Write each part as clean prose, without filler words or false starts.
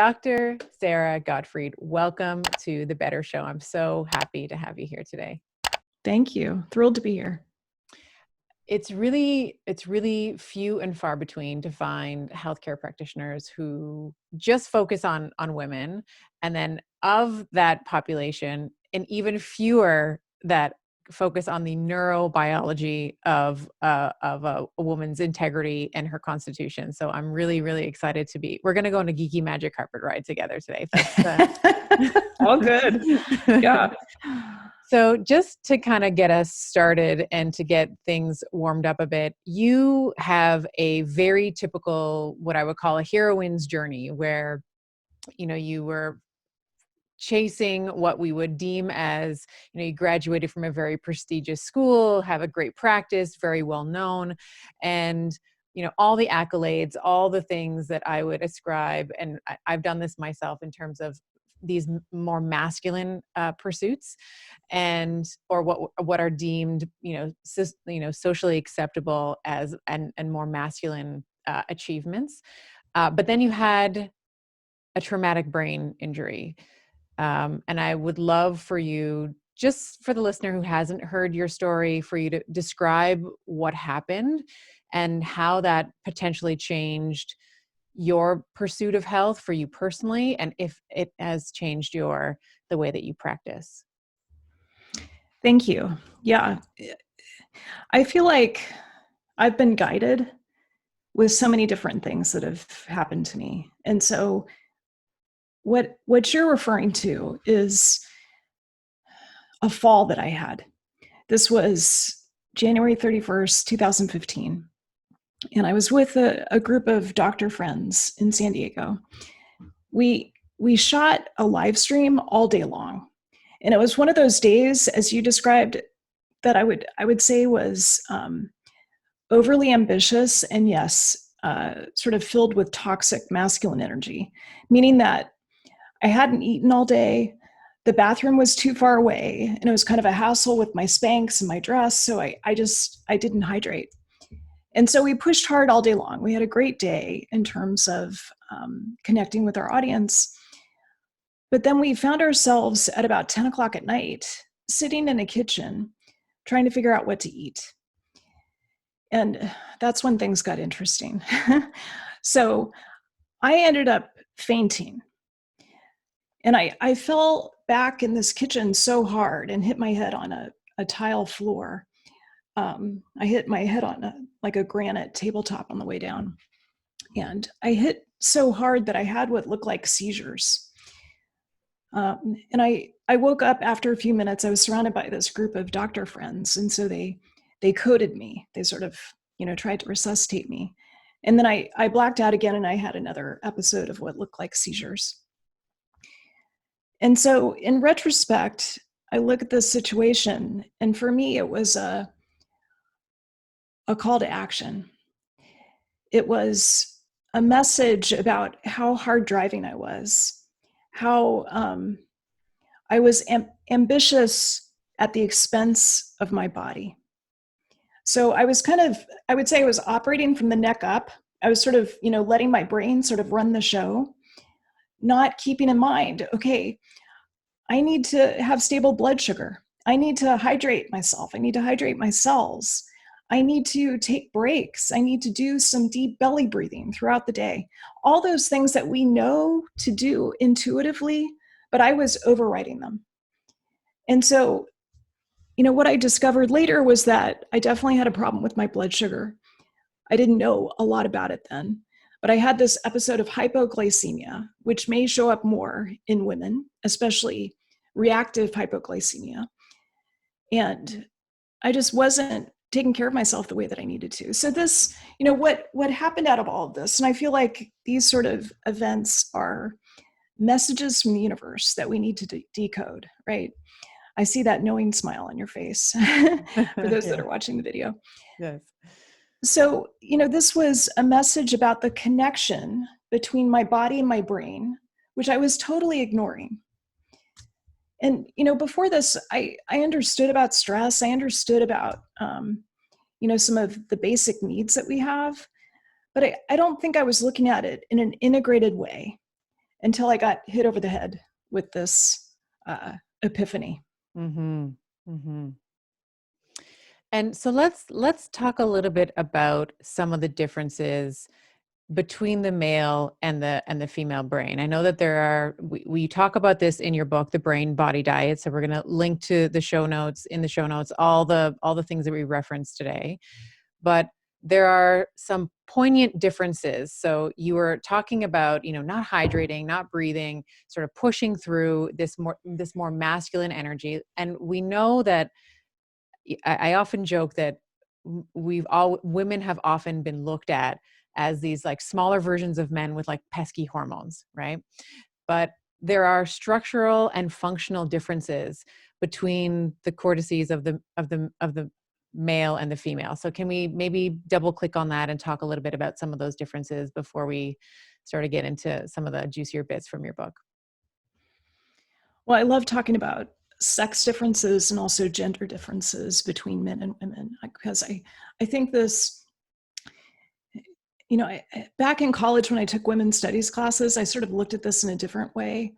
Dr. Sara Gottfried, welcome to the Better Show. I'm so happy to have you here today. Thank you. Thrilled to be here. It's really few and far between to find healthcare practitioners who just focus on women, and then of that population, and even fewer that focus on the neurobiology of a woman's integrity and her constitution. So I'm really excited to be. We're going to go on a geeky magic carpet ride together today. All good. Yeah. So just to kind of get us started and to get things warmed up a bit, you have a very typical, what I would call a heroine's journey, where, you were chasing what we would deem as, you graduated from a very prestigious school, have a great practice, very well known, and all the accolades, all the things that I would ascribe, and I've done this myself in terms of these more masculine pursuits, or what are deemed, socially acceptable as and more masculine achievements. But then you had a traumatic brain injury. And I would love for you, just for the listener who hasn't heard your story, for you to describe what happened and how that potentially changed your pursuit of health for you personally, and if it has changed the way that you practice. Thank you. Yeah. I feel like I've been guided with so many different things that have happened to me. And so what you're referring to is a fall that I had. This was January 31st, 2015. And I was with a group of doctor friends in San Diego. We shot a live stream all day long. And it was one of those days, as you described, that I would say was overly ambitious and, yes, sort of filled with toxic masculine energy, meaning that I hadn't eaten all day. The bathroom was too far away, and it was kind of a hassle with my Spanx and my dress. So I didn't hydrate. And so we pushed hard all day long. We had a great day in terms of connecting with our audience. But then we found ourselves at about 10 o'clock at night, sitting in a kitchen, trying to figure out what to eat. And that's when things got interesting. So I ended up fainting. And I fell back in this kitchen so hard and hit my head on a tile floor. I hit my head on a granite tabletop on the way down. And I hit so hard that I had what looked like seizures. And I woke up after a few minutes. I was surrounded by this group of doctor friends. And so they coded me. They sort of, tried to resuscitate me. And then I blacked out again, and I had another episode of what looked like seizures. And so in retrospect, I look at this situation, and for me, it was a call to action. It was a message about how hard driving I was, how I was ambitious at the expense of my body. So I was I would say I was operating from the neck up. I was sort of, letting my brain sort of run the show, not keeping in mind, okay, I need to have stable blood sugar. I need to hydrate myself. I need to hydrate my cells. I need to take breaks. I need to do some deep belly breathing throughout the day. All those things that we know to do intuitively, but I was overriding them. And so, what I discovered later was that I definitely had a problem with my blood sugar. I didn't know a lot about it then, but I had this episode of hypoglycemia, which may show up more in women, especially reactive hypoglycemia. And I just wasn't taking care of myself the way that I needed to. So this, what happened out of all of this, and I feel like these sort of events are messages from the universe that we need to decode, right? I see that knowing smile on your face for those that are watching the video. Yes. So, this was a message about the connection between my body and my brain, which I was totally ignoring. And, before this, I understood about stress. I understood about, some of the basic needs that we have, but I don't think I was looking at it in an integrated way. until I got hit over the head with this epiphany. Mm-hmm. Mm-hmm. And so let's talk a little bit about some of the differences between the male and the female brain. I know that there are, we talk about this in your book, The Brain Body Diet. So we're going to link to the show notes, in the show notes, all the things that we referenced today. But there are some poignant differences. So you were talking about, not hydrating, not breathing, sort of pushing through this more masculine energy. And we know that, I often joke that women have often been looked at as these like smaller versions of men with like pesky hormones, right? But there are structural and functional differences between the cortices of the male and the female. So can we maybe double click on that and talk a little bit about some of those differences before we start to get into some of the juicier bits from your book? Well, I love talking about sex differences and also gender differences between men and women, because I think this, back in college when I took women's studies classes, I sort of looked at this in a different way,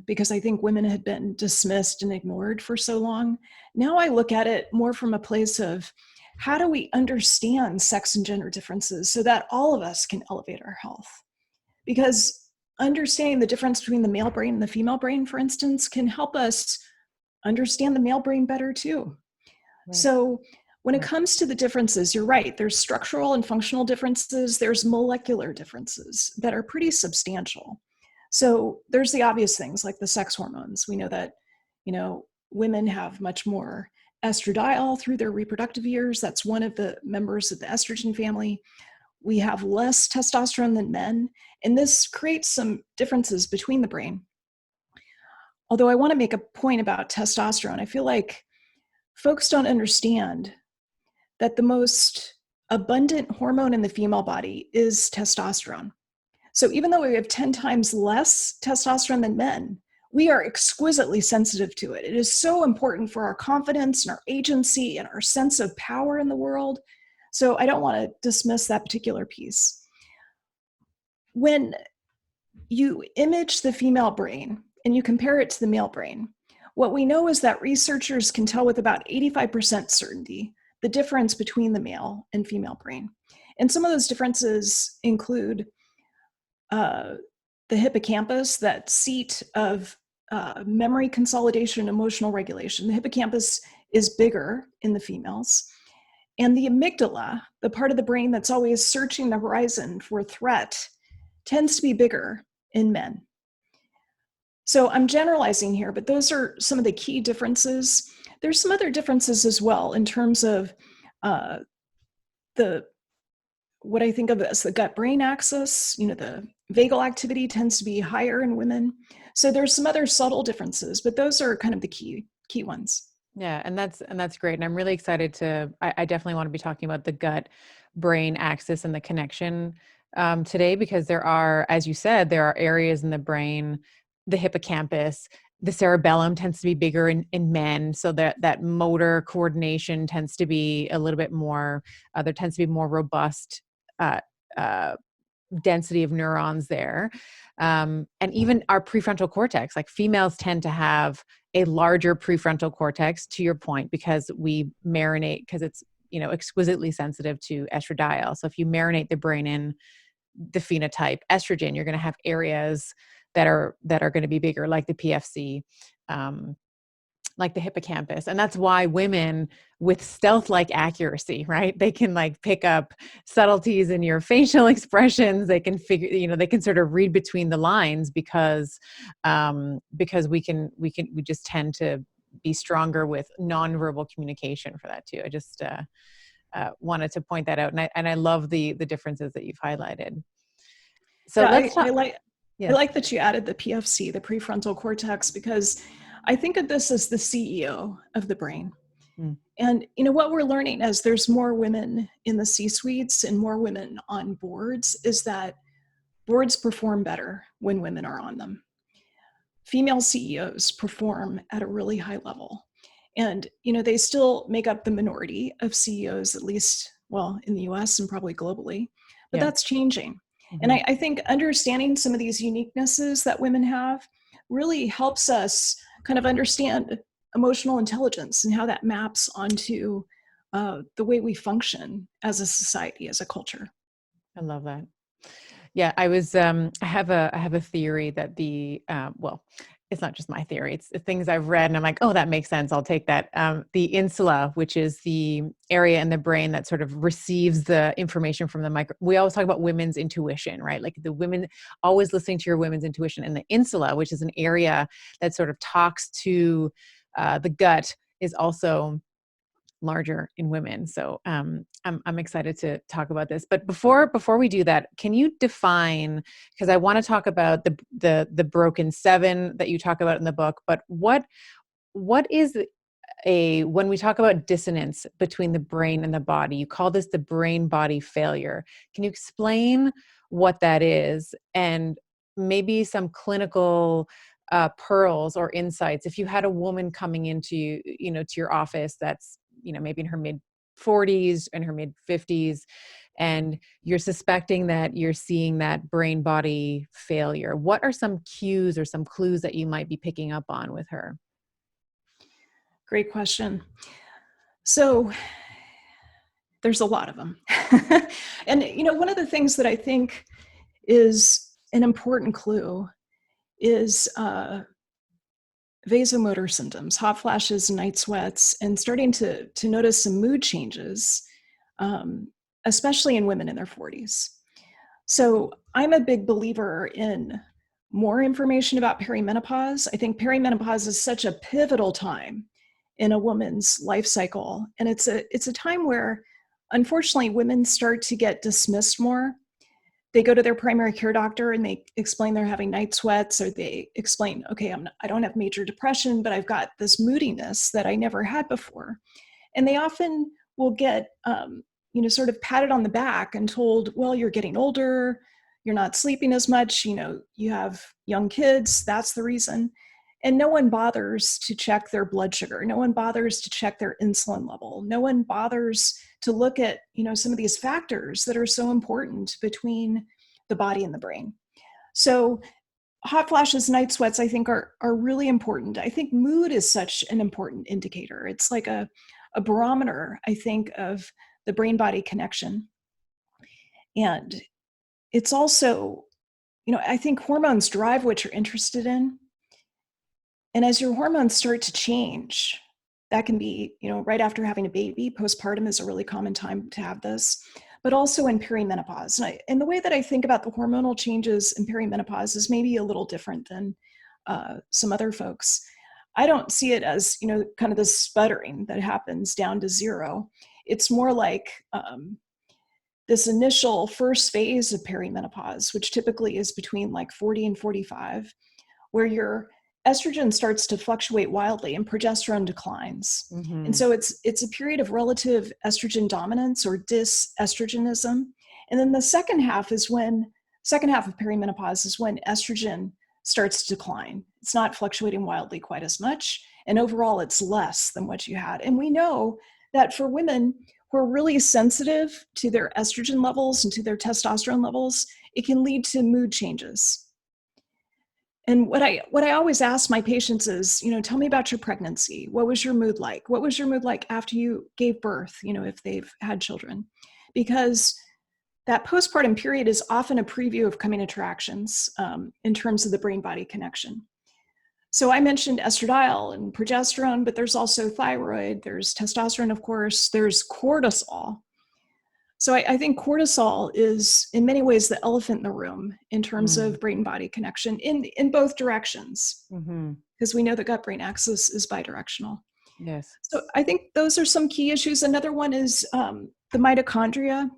because I think women had been dismissed and ignored for so long. Now I look at it more from a place of how do we understand sex and gender differences so that all of us can elevate our health? Because understanding the difference between the male brain and the female brain, for instance, can help us understand the male brain better too. Right. So when it Right. comes to the differences, you're right. There's structural and functional differences. There's molecular differences that are pretty substantial. So there's the obvious things like the sex hormones. We know that, women have much more estradiol through their reproductive years. That's one of the members of the estrogen family. We have less testosterone than men, and this creates some differences between the brain. Although I want to make a point about testosterone, I feel like folks don't understand that the most abundant hormone in the female body is testosterone. So even though we have 10 times less testosterone than men, we are exquisitely sensitive to it. It is so important for our confidence and our agency and our sense of power in the world. So I don't want to dismiss that particular piece. When you image the female brain and you compare it to the male brain, what we know is that researchers can tell with about 85% certainty the difference between the male and female brain. And some of those differences include the hippocampus, that seat of memory consolidation and emotional regulation. The hippocampus is bigger in the females. And the amygdala, the part of the brain that's always searching the horizon for threat, tends to be bigger in men. So I'm generalizing here, but those are some of the key differences. There's some other differences as well in terms of what I think of as the gut-brain axis. The vagal activity tends to be higher in women. So there's some other subtle differences, but those are kind of the key ones. Yeah, and that's great. And I'm really excited I definitely want to be talking about the gut brain axis and the connection today, because there are, as you said, there are areas in the brain, the hippocampus, the cerebellum tends to be bigger in men. So that motor coordination tends to be a little bit more, there tends to be more robust uh, uh, density of neurons there. And even our prefrontal cortex, like females tend to have a larger prefrontal cortex, to your point, because we marinate, because it's, exquisitely sensitive to estradiol. So if you marinate the brain in the phenotype estrogen, you're going to have areas that are going to be bigger, like the PFC, like the hippocampus. And that's why women with stealth-like accuracy, right? They can like pick up subtleties in your facial expressions. They can figure, they can sort of read between the lines because we just tend to be stronger with nonverbal communication for that too. I just wanted to point that out. And I love the differences that you've highlighted. So Yeah, let's talk. I like that you added the PFC, the prefrontal cortex, because I think of this as the CEO of the brain. Mm. And what we're learning as there's more women in the C-suites and more women on boards is that boards perform better when women are on them. Female CEOs perform at a really high level. And they still make up the minority of CEOs, at least, well, in the US and probably globally, but Yeah. that's changing. And Mhm. I think understanding some of these uniquenesses that women have really helps us kind of understand emotional intelligence and how that maps onto the way we function as a society, as a culture. I love that. Yeah, I have a theory that well, it's not just my theory, it's the things I've read and I'm like, "Oh, that makes sense, I'll take that." The insula, which is the area in the brain that sort of receives the information from the micro we always talk about women's intuition, right? Like the women always listening to your women's intuition, and the insula, which is an area that sort of talks to, the gut, is also larger in women. So I'm excited to talk about this. But before we do that, can you define? Because I want to talk about the broken seven that you talk about in the book. But what is a when we talk about dissonance between the brain and the body? You call this the brain body failure. Can you explain what that is and maybe some clinical pearls or insights if you had a woman coming into to your office that's maybe in her mid 40s and her mid 50s, and you're suspecting that you're seeing that brain body failure? What are some cues or some clues that you might be picking up on with her? Great question. So there's a lot of them. And, one of the things that I think is an important clue is vasomotor symptoms, hot flashes, night sweats, and starting to notice some mood changes, um, especially in women in their 40s. So I'm a big believer in more information about perimenopause. I think perimenopause is such a pivotal time in a woman's life cycle, and it's a time where, unfortunately, women start to get dismissed more. They go to their primary care doctor and they explain they're having night sweats, or they explain, okay, I don't have major depression, but I've got this moodiness that I never had before. And they often will get, sort of patted on the back and told, well, you're getting older, you're not sleeping as much, you have young kids, that's the reason. And no one bothers to check their blood sugar. No one bothers to check their insulin level. No one bothers to look at, some of these factors that are so important between the body and the brain. So hot flashes, night sweats, I think are really important. I think mood is such an important indicator. It's like a barometer, I think, of the brain body connection. And it's also, I think hormones drive what you're interested in. And as your hormones start to change, that can be, right after having a baby. Postpartum is a really common time to have this, but also in perimenopause. And the way that I think about the hormonal changes in perimenopause is maybe a little different than some other folks. I don't see it as, kind of this sputtering that happens down to zero. It's more like this initial first phase of perimenopause, which typically is between like 40 and 45, where your estrogen starts to fluctuate wildly and progesterone declines. And Hmm. so it's a period of relative estrogen dominance or dysestrogenism. And then the second half of perimenopause is when estrogen starts to decline. It's not fluctuating wildly quite as much. And overall, it's less than what you had. And we know that for women who are really sensitive to their estrogen levels and to their testosterone levels, it can lead to mood changes. And what I always ask my patients is, tell me about your pregnancy. What was your mood like? What was your mood like after you gave birth, if they've had children? Because that postpartum period is often a preview of coming attractions in terms of the brain-body connection. So I mentioned estradiol and progesterone, but there's also thyroid, there's testosterone, of course, there's cortisol. So I think cortisol is in many ways the elephant in the room in terms Mm. of brain body connection in both directions, Hmm. because we know the gut brain axis is bidirectional. Yes. So I think those are some key issues. Another one is the mitochondria.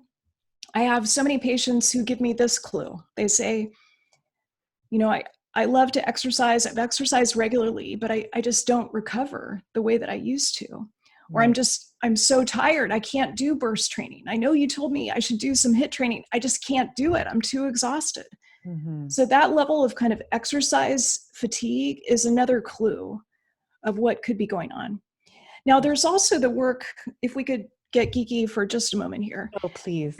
I have so many patients who give me this clue. They say, I love to exercise. I've exercised regularly, but I just don't recover the way that I used to. Or Right. I'm so tired. I can't do burst training. I know you told me I should do some HIIT training. I just can't do it. I'm too exhausted. Hmm. So that level of kind of exercise fatigue is another clue of what could be going on. Now, there's also the work, if we could get geeky for just a moment here. Oh, please.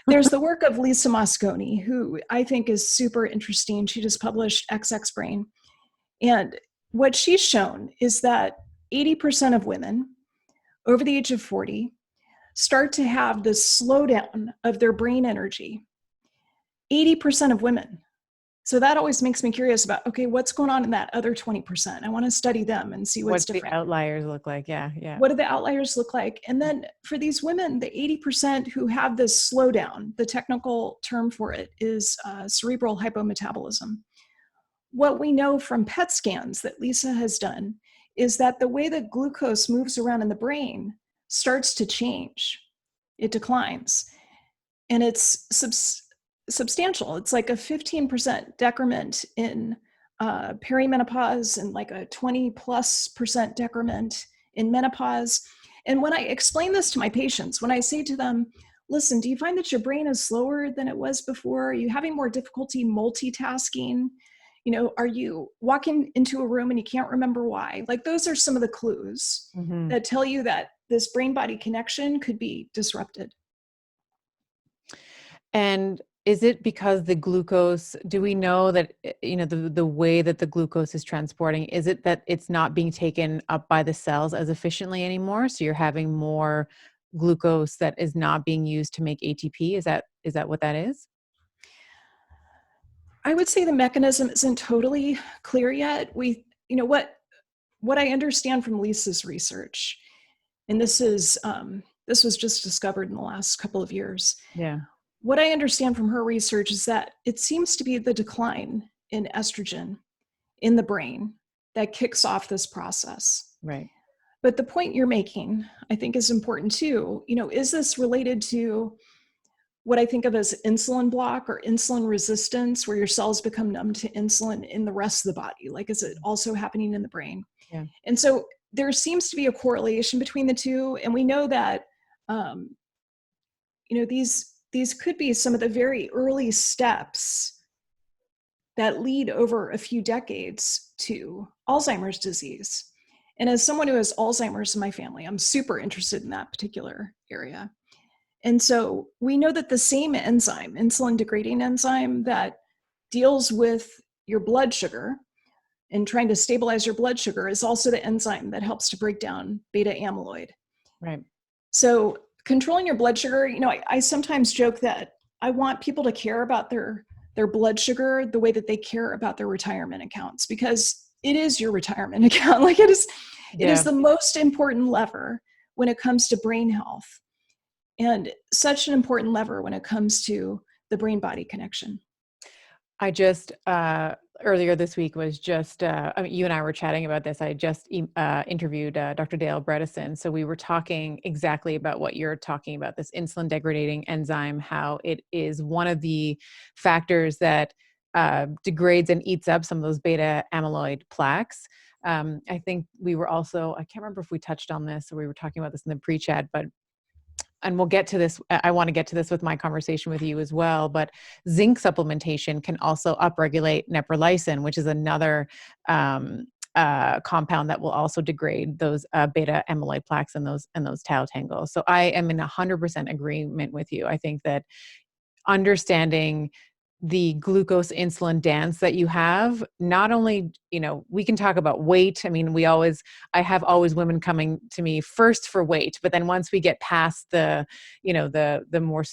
There's the work of Lisa Mosconi, who I think is super interesting. She just published XX Brain. And what she's shown is that 80% of women over the age of 40 start to have this slowdown of their brain energy. 80% of women. So that always makes me curious about, okay, what's going on in that other 20%? I want to study them and see what's different. The outliers look like? Yeah. What do the outliers look like? And then for these women, the 80% who have this slowdown, the technical term for it is cerebral hypometabolism. What we know from PET scans that Lisa has done is that the way that glucose moves around in the brain starts to change. It declines. And it's substantial. It's like a 15% decrement in perimenopause and like a 20+% decrement in menopause. And when I explain this to my patients, when I say to them, listen, do you find that your brain is slower than it was before? Are you having more difficulty multitasking? You know, are you walking into a room and you can't remember why? Like those are some of the clues that tell you that this brain-body connection could be disrupted. And is it because the glucose, do we know that, the way that the glucose is transporting, is it that it's not being taken up by the cells as efficiently anymore? So you're having more glucose that is not being used to make ATP? Is that what that is? I would say the mechanism isn't totally clear yet. What I understand from Lisa's research, and this was just discovered in the last couple of years. Yeah. What I understand from her research is that it seems to be the decline in estrogen in the brain that kicks off this process. Right. But the point you're making, I think, is important too. Is this related to what I think of as insulin block or insulin resistance, where your cells become numb to insulin in the rest of the body? Like, is it also happening in the brain? Yeah. And so there seems to be a correlation between the two. And we know that, these could be some of the very early steps that lead over a few decades to Alzheimer's disease. And as someone who has Alzheimer's in my family, I'm super interested in that particular area. And so we know that the same enzyme, insulin degrading enzyme that deals with your blood sugar and trying to stabilize your blood sugar, is also the enzyme that helps to break down beta amyloid. Right. So controlling your blood sugar, I sometimes joke that I want people to care about their blood sugar the way that they care about their retirement accounts, because it is your retirement account. Like it is the most important lever when it comes to brain health, and such an important lever when it comes to the brain-body connection. I just, earlier this week was just, you and I were chatting about this. I just interviewed Dr. Dale Bredesen. So we were talking exactly about what you're talking about, this insulin degrading enzyme, how it is one of the factors that degrades and eats up some of those beta amyloid plaques. I think we were also, I can't remember if we touched on this or we were talking about this in the pre-chat, and we'll get to this. I want to get to this with my conversation with you as well, but zinc supplementation can also upregulate neprilysin, which is another compound that will also degrade those beta amyloid plaques and those tau tangles. So I am in 100% agreement with you. I think that understanding the glucose insulin dance that you have, not only, we can talk about weight. I mean, I have always women coming to me first for weight, but then once we get past the more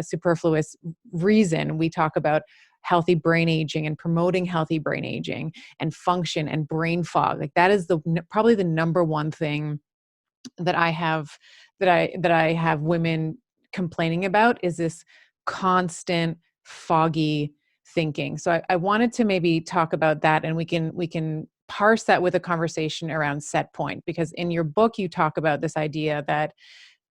superfluous reason, we talk about healthy brain aging and promoting healthy brain aging and function and brain fog. Like that is probably the number one thing that I have women complaining about, is this constant foggy thinking. So I wanted to maybe talk about that, and we can parse that with a conversation around set point, because in your book you talk about this idea that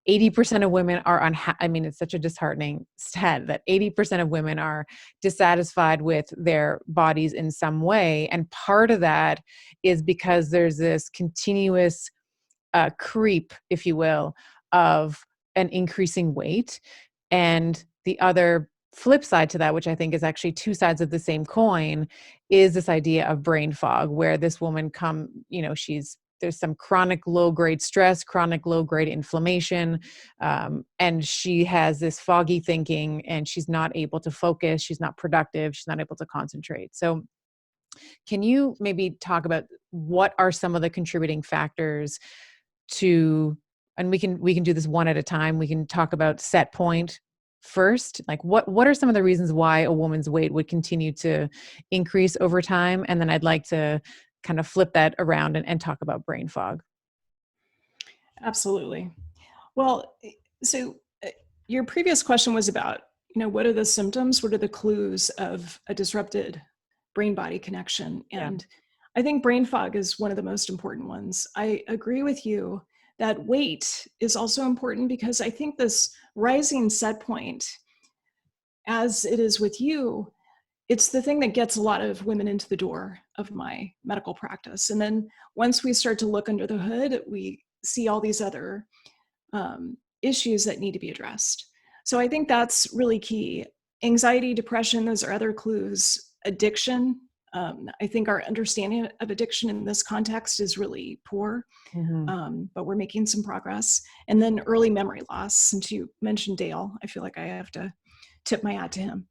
80% of women are it's such a disheartening stat that 80% of women are dissatisfied with their bodies in some way. And part of that is because there's this continuous creep, if you will, of an increasing weight. And the other flip side to that, which I think is actually two sides of the same coin, is this idea of brain fog, where this woman she's there's some chronic low-grade stress, chronic low-grade inflammation, and she has this foggy thinking, and she's not able to focus, she's not productive, she's not able to concentrate. So can you maybe talk about what are some of the contributing factors to, and we can do this one at a time. We can talk about set point first. Like what are some of the reasons why a woman's weight would continue to increase over time? And then I'd like to kind of flip that around and talk about brain fog. Absolutely. Well, so your previous question was about, what are the symptoms? What are the clues of a disrupted brain-body connection? And I think brain fog is one of the most important ones. I agree with you that weight is also important, because I think this rising set point, as it is with you, it's the thing that gets a lot of women into the door of my medical practice. And then once we start to look under the hood, we see all these other issues that need to be addressed. So I think that's really key. Anxiety, depression, those are other clues. Addiction. I think our understanding of addiction in this context is really poor, but we're making some progress. And then early memory loss. Since you mentioned Dale, I feel like I have to tip my hat to him.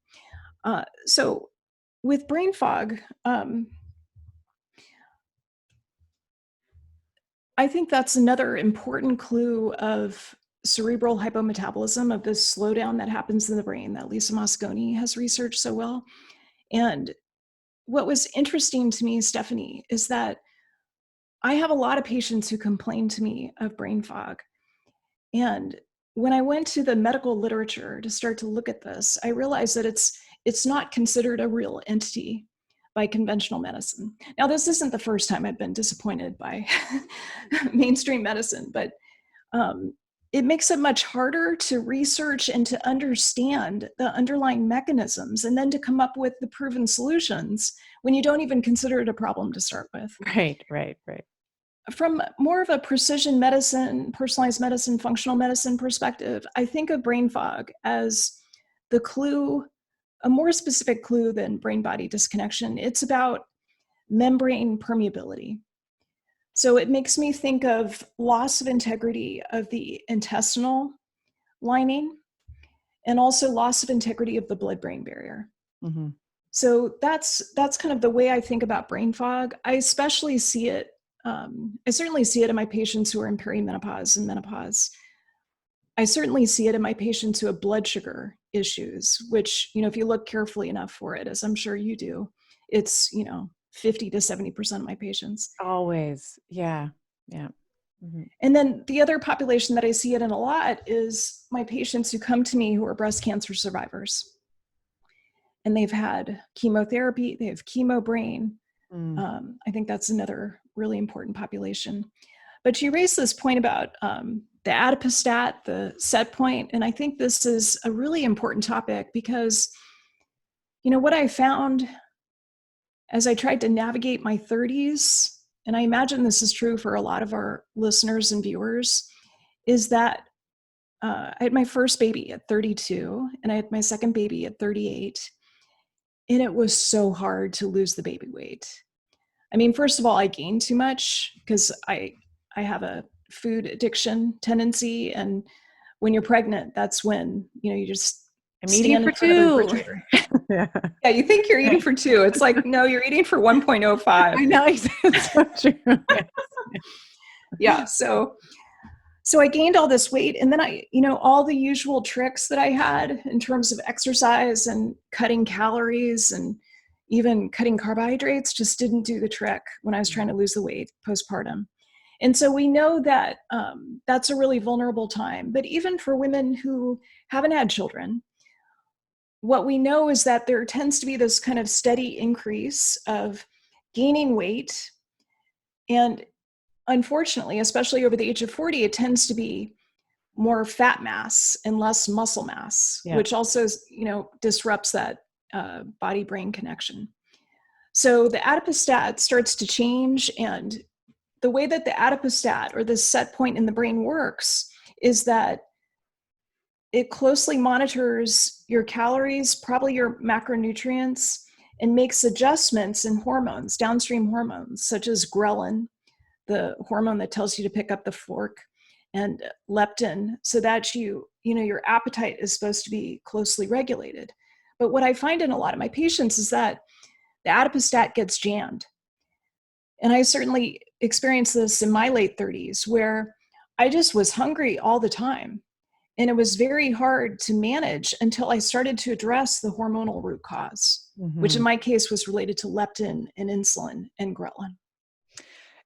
So with brain fog, I think that's another important clue of cerebral hypometabolism, of this slowdown that happens in the brain that Lisa Mosconi has researched so well. And what was interesting to me, Stephanie, is that I have a lot of patients who complain to me of brain fog. And when I went to the medical literature to start to look at this, I realized that it's not considered a real entity by conventional medicine. Now, this isn't the first time I've been disappointed by mainstream medicine, but it makes it much harder to research and to understand the underlying mechanisms, and then to come up with the proven solutions when you don't even consider it a problem to start with. Right. From more of a precision medicine, personalized medicine, functional medicine perspective, I think of brain fog as the clue, a more specific clue than brain-body disconnection. It's about membrane permeability. So it makes me think of loss of integrity of the intestinal lining, and also loss of integrity of the blood-brain barrier. So that's kind of the way I think about brain fog. I especially see it, I certainly see it in my patients who are in perimenopause and menopause. I certainly see it in my patients who have blood sugar issues, which, if you look carefully enough for it, as I'm sure you do, it's, 50 to 70% of my patients. Always. Yeah. And then the other population that I see it in a lot is my patients who come to me who are breast cancer survivors. And they've had chemotherapy, they have chemo brain. I think that's another really important population. But you raised this point about the adipostat, the set point, and I think this is a really important topic because, what I found as I tried to navigate my 30s, and I imagine this is true for a lot of our listeners and viewers, is that I had my first baby at 32, and I had my second baby at 38, and it was so hard to lose the baby weight. I mean, first of all, I gained too much because I have a food addiction tendency, and when you're pregnant, that's when you just I'm eating for two. Yeah, you think you're eating for two. It's like, no, you're eating for 1.05. I know, it's so true. Yeah, so I gained all this weight, and then I, all the usual tricks that I had in terms of exercise and cutting calories and even cutting carbohydrates just didn't do the trick when I was trying to lose the weight postpartum. And so we know that that's a really vulnerable time. But even for women who haven't had children, what we know is that there tends to be this kind of steady increase of gaining weight. And unfortunately, especially over the age of 40, it tends to be more fat mass and less muscle mass, which also, disrupts that body-brain connection. So the adipostat starts to change, and the way that the adipostat, or the set point in the brain, works is that it closely monitors your calories, probably your macronutrients, and makes adjustments in hormones, downstream hormones, such as ghrelin, the hormone that tells you to pick up the fork, and leptin, so that your appetite is supposed to be closely regulated. But what I find in a lot of my patients is that the adipostat gets jammed. And I certainly experienced this in my late 30s, where I just was hungry all the time. And it was very hard to manage until I started to address the hormonal root cause, which in Mhm. my case was related to leptin and insulin and ghrelin.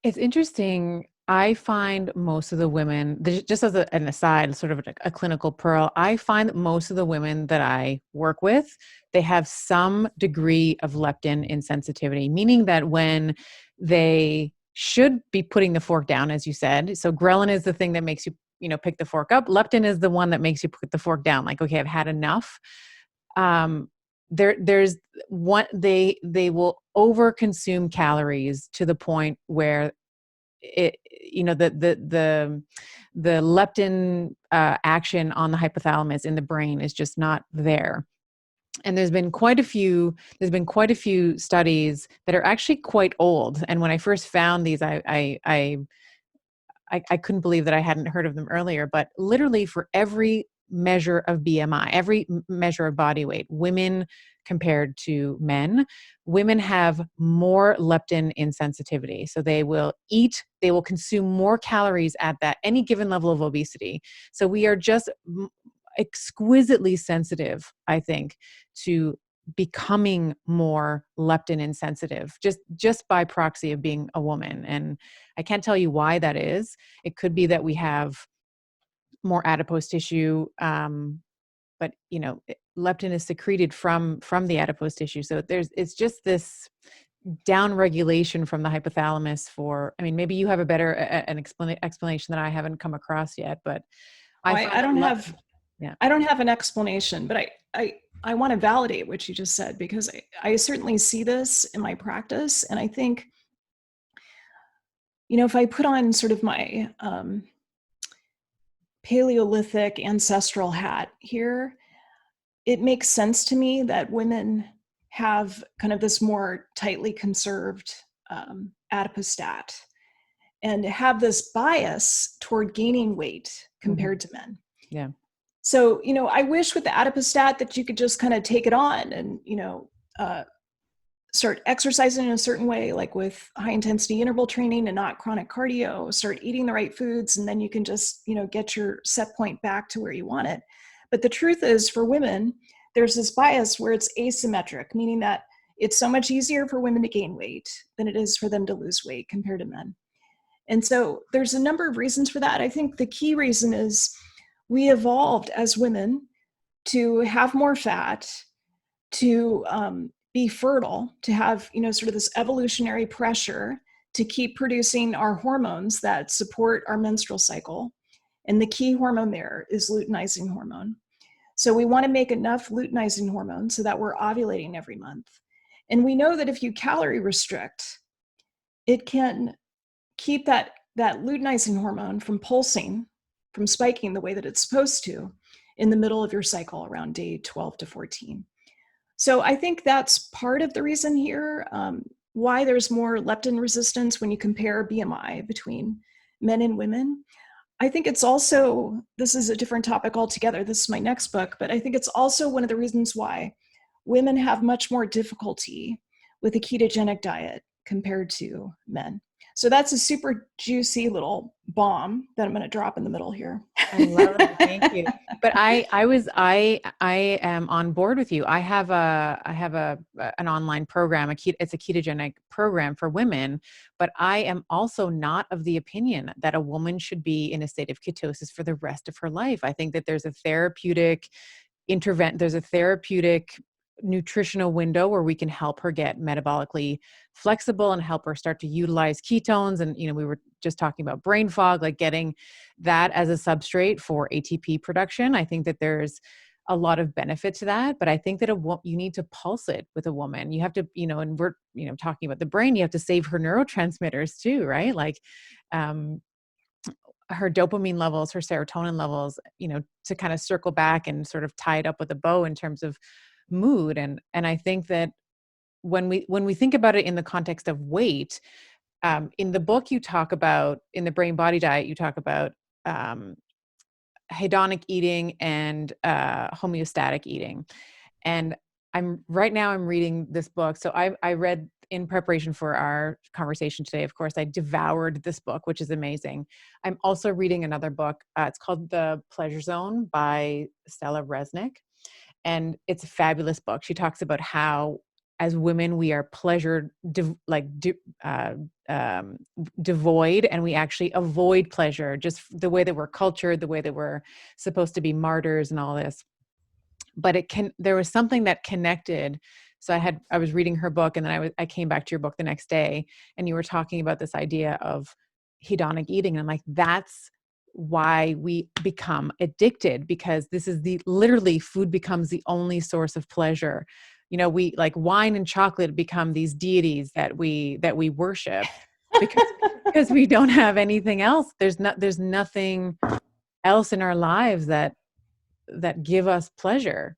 It's interesting. I find most of the women, just as an aside, sort of a clinical pearl, I find that most of the women that I work with, they have some degree of leptin insensitivity, meaning that when they should be putting the fork down, as you said, so ghrelin is the thing that makes you, pick the fork up. Leptin is the one that makes you put the fork down. Like, okay, I've had enough. Um, there's one, they will over consume calories to the point where it, the leptin action on the hypothalamus in the brain is just not there. And there's been quite a few studies that are actually quite old. And when I first found these, I couldn't believe that I hadn't heard of them earlier. But literally, for every measure of BMI, every measure of body weight, women compared to men, women have more leptin insensitivity. So they will consume more calories at that any given level of obesity. So we are just exquisitely sensitive, I think, to becoming more leptin insensitive just by proxy of being a woman. And I can't tell you why that is. It could be that we have more adipose tissue, but leptin is secreted from the adipose tissue. So it's just this down regulation from the hypothalamus. I mean, maybe you have a better an explanation that I haven't come across yet, but Oh, I find I that don't have yeah. I don't have an explanation, but I want to validate what you just said, because I certainly see this in my practice. And I think, if I put on sort of my Paleolithic ancestral hat here, it makes sense to me that women have kind of this more tightly conserved adipostat and have this bias toward gaining weight Mhm. compared to men. Yeah. So, I wish with the adipostat that you could just kind of take it on and, uh, start exercising in a certain way, like with high intensity interval training and not chronic cardio, start eating the right foods, and then you can just, get your set point back to where you want it. But the truth is, for women, there's this bias where it's asymmetric, meaning that it's so much easier for women to gain weight than it is for them to lose weight compared to men. And so there's a number of reasons for that. I think the key reason is we evolved as women to have more fat, to be fertile, to have, sort of this evolutionary pressure to keep producing our hormones that support our menstrual cycle. And the key hormone there is luteinizing hormone. So we want to make enough luteinizing hormone so that we're ovulating every month. And we know that if you calorie restrict, it can keep that luteinizing hormone from pulsing, from spiking the way that it's supposed to in the middle of your cycle around day 12 to 14. So I think that's part of the reason here, why there's more leptin resistance when you compare BMI between men and women. I think it's also, this is a different topic altogether. This is my next book, but I think it's also one of the reasons why women have much more difficulty with a ketogenic diet compared to men. So that's a super juicy little bomb that I'm going to drop in the middle here. I love it. Thank you. But I am on board with you. I have an online program. It's a ketogenic program for women, but I am also not of the opinion that a woman should be in a state of ketosis for the rest of her life. I think that there's a therapeutic nutritional window where we can help her get metabolically flexible and help her start to utilize ketones. And, we were just talking about brain fog, like getting that as a substrate for ATP production. I think that there's a lot of benefit to that, but I think that you need to pulse it with a woman. You have to, and we're, talking about the brain, you have to save her neurotransmitters too, right? Like, her dopamine levels, her serotonin levels, to kind of circle back and sort of tie it up with a bow in terms of mood. And I think that when we think about it in the context of weight, in the book you talk about, in the brain body diet, you talk about hedonic eating and homeostatic eating. And I'm reading this book. So I read in preparation for our conversation today. Of course, I devoured this book, which is amazing. I'm also reading another book. It's called The Pleasure Zone by Stella Resnick. And it's a fabulous book. She talks about how, as women, we are pleasure devoid, and we actually avoid pleasure, just the way that we're cultured, the way that we're supposed to be martyrs and all this. But there was something that connected. So I was reading her book, and then I came back to your book the next day, and you were talking about this idea of hedonic eating. And I'm like, that's why we become addicted, because this is literally food becomes the only source of pleasure. We like wine and chocolate become these deities that we worship because we don't have anything else. There's nothing else in our lives that give us pleasure.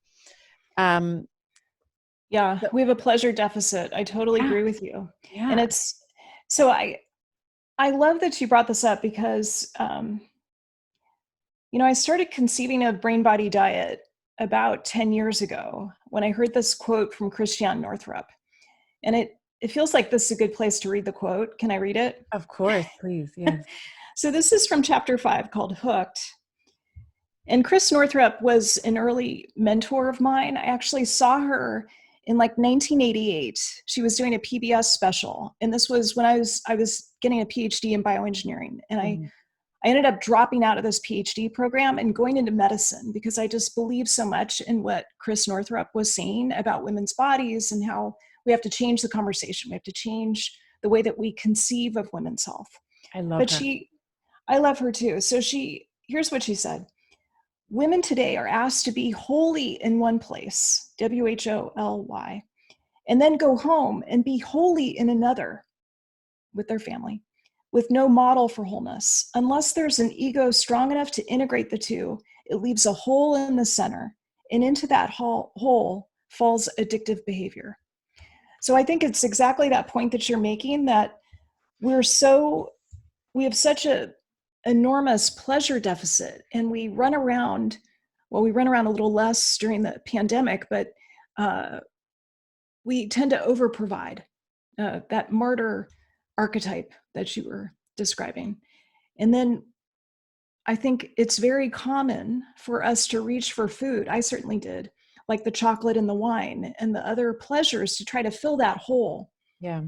Yeah, we have a pleasure deficit. I totally agree with you. Yeah. And it's, so I love that you brought this up because, I started conceiving a brain body diet about 10 years ago when I heard this quote from Christiane Northrup. And it feels like this is a good place to read the quote. Can I read it? Of course, please. Yes. So this is from chapter 5 called Hooked. And Chris Northrup was an early mentor of mine. I actually saw her in like 1988. She was doing a PBS special. And this was when I was getting a PhD in bioengineering. And I ended up dropping out of this PhD program and going into medicine because I just believe so much in what Chris Northrup was saying about women's bodies and how we have to change the conversation. We have to change the way that we conceive of women's health. I love her. I love her too. So here's what she said. Women today are asked to be wholly in one place, WHOLY, and then go home and be wholly in another with their family, with no model for wholeness. Unless there's an ego strong enough to integrate the two, it leaves a hole in the center, and into that hole falls addictive behavior. So I think it's exactly that point that you're making, that we have such a enormous pleasure deficit, and we run around a little less during the pandemic, but we tend to over provide, that martyr archetype that you were describing. And then I think it's very common for us to reach for food. I certainly did, like the chocolate and the wine and the other pleasures, to try to fill that hole. Yeah.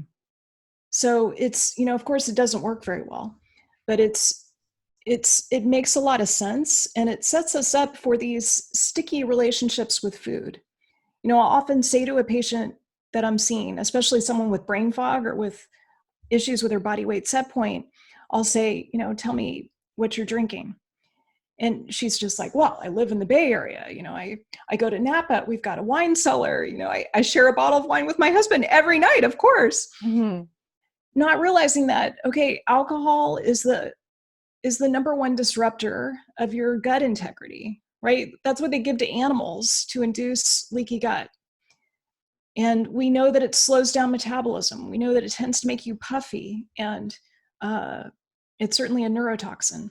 So it's, of course it doesn't work very well, but it makes a lot of sense, and it sets us up for these sticky relationships with food. I'll often say to a patient that I'm seeing, especially someone with brain fog or with issues with their body weight set point, I'll say, tell me what you're drinking. And she's just like, well, I live in the Bay Area. I go to Napa. We've got a wine cellar. I share a bottle of wine with my husband every night, of course. Mm-hmm. Not realizing that, okay, alcohol is the number one disruptor of your gut integrity, right? That's what they give to animals to induce leaky gut. And we know that it slows down metabolism. We know that it tends to make you puffy, and it's certainly a neurotoxin.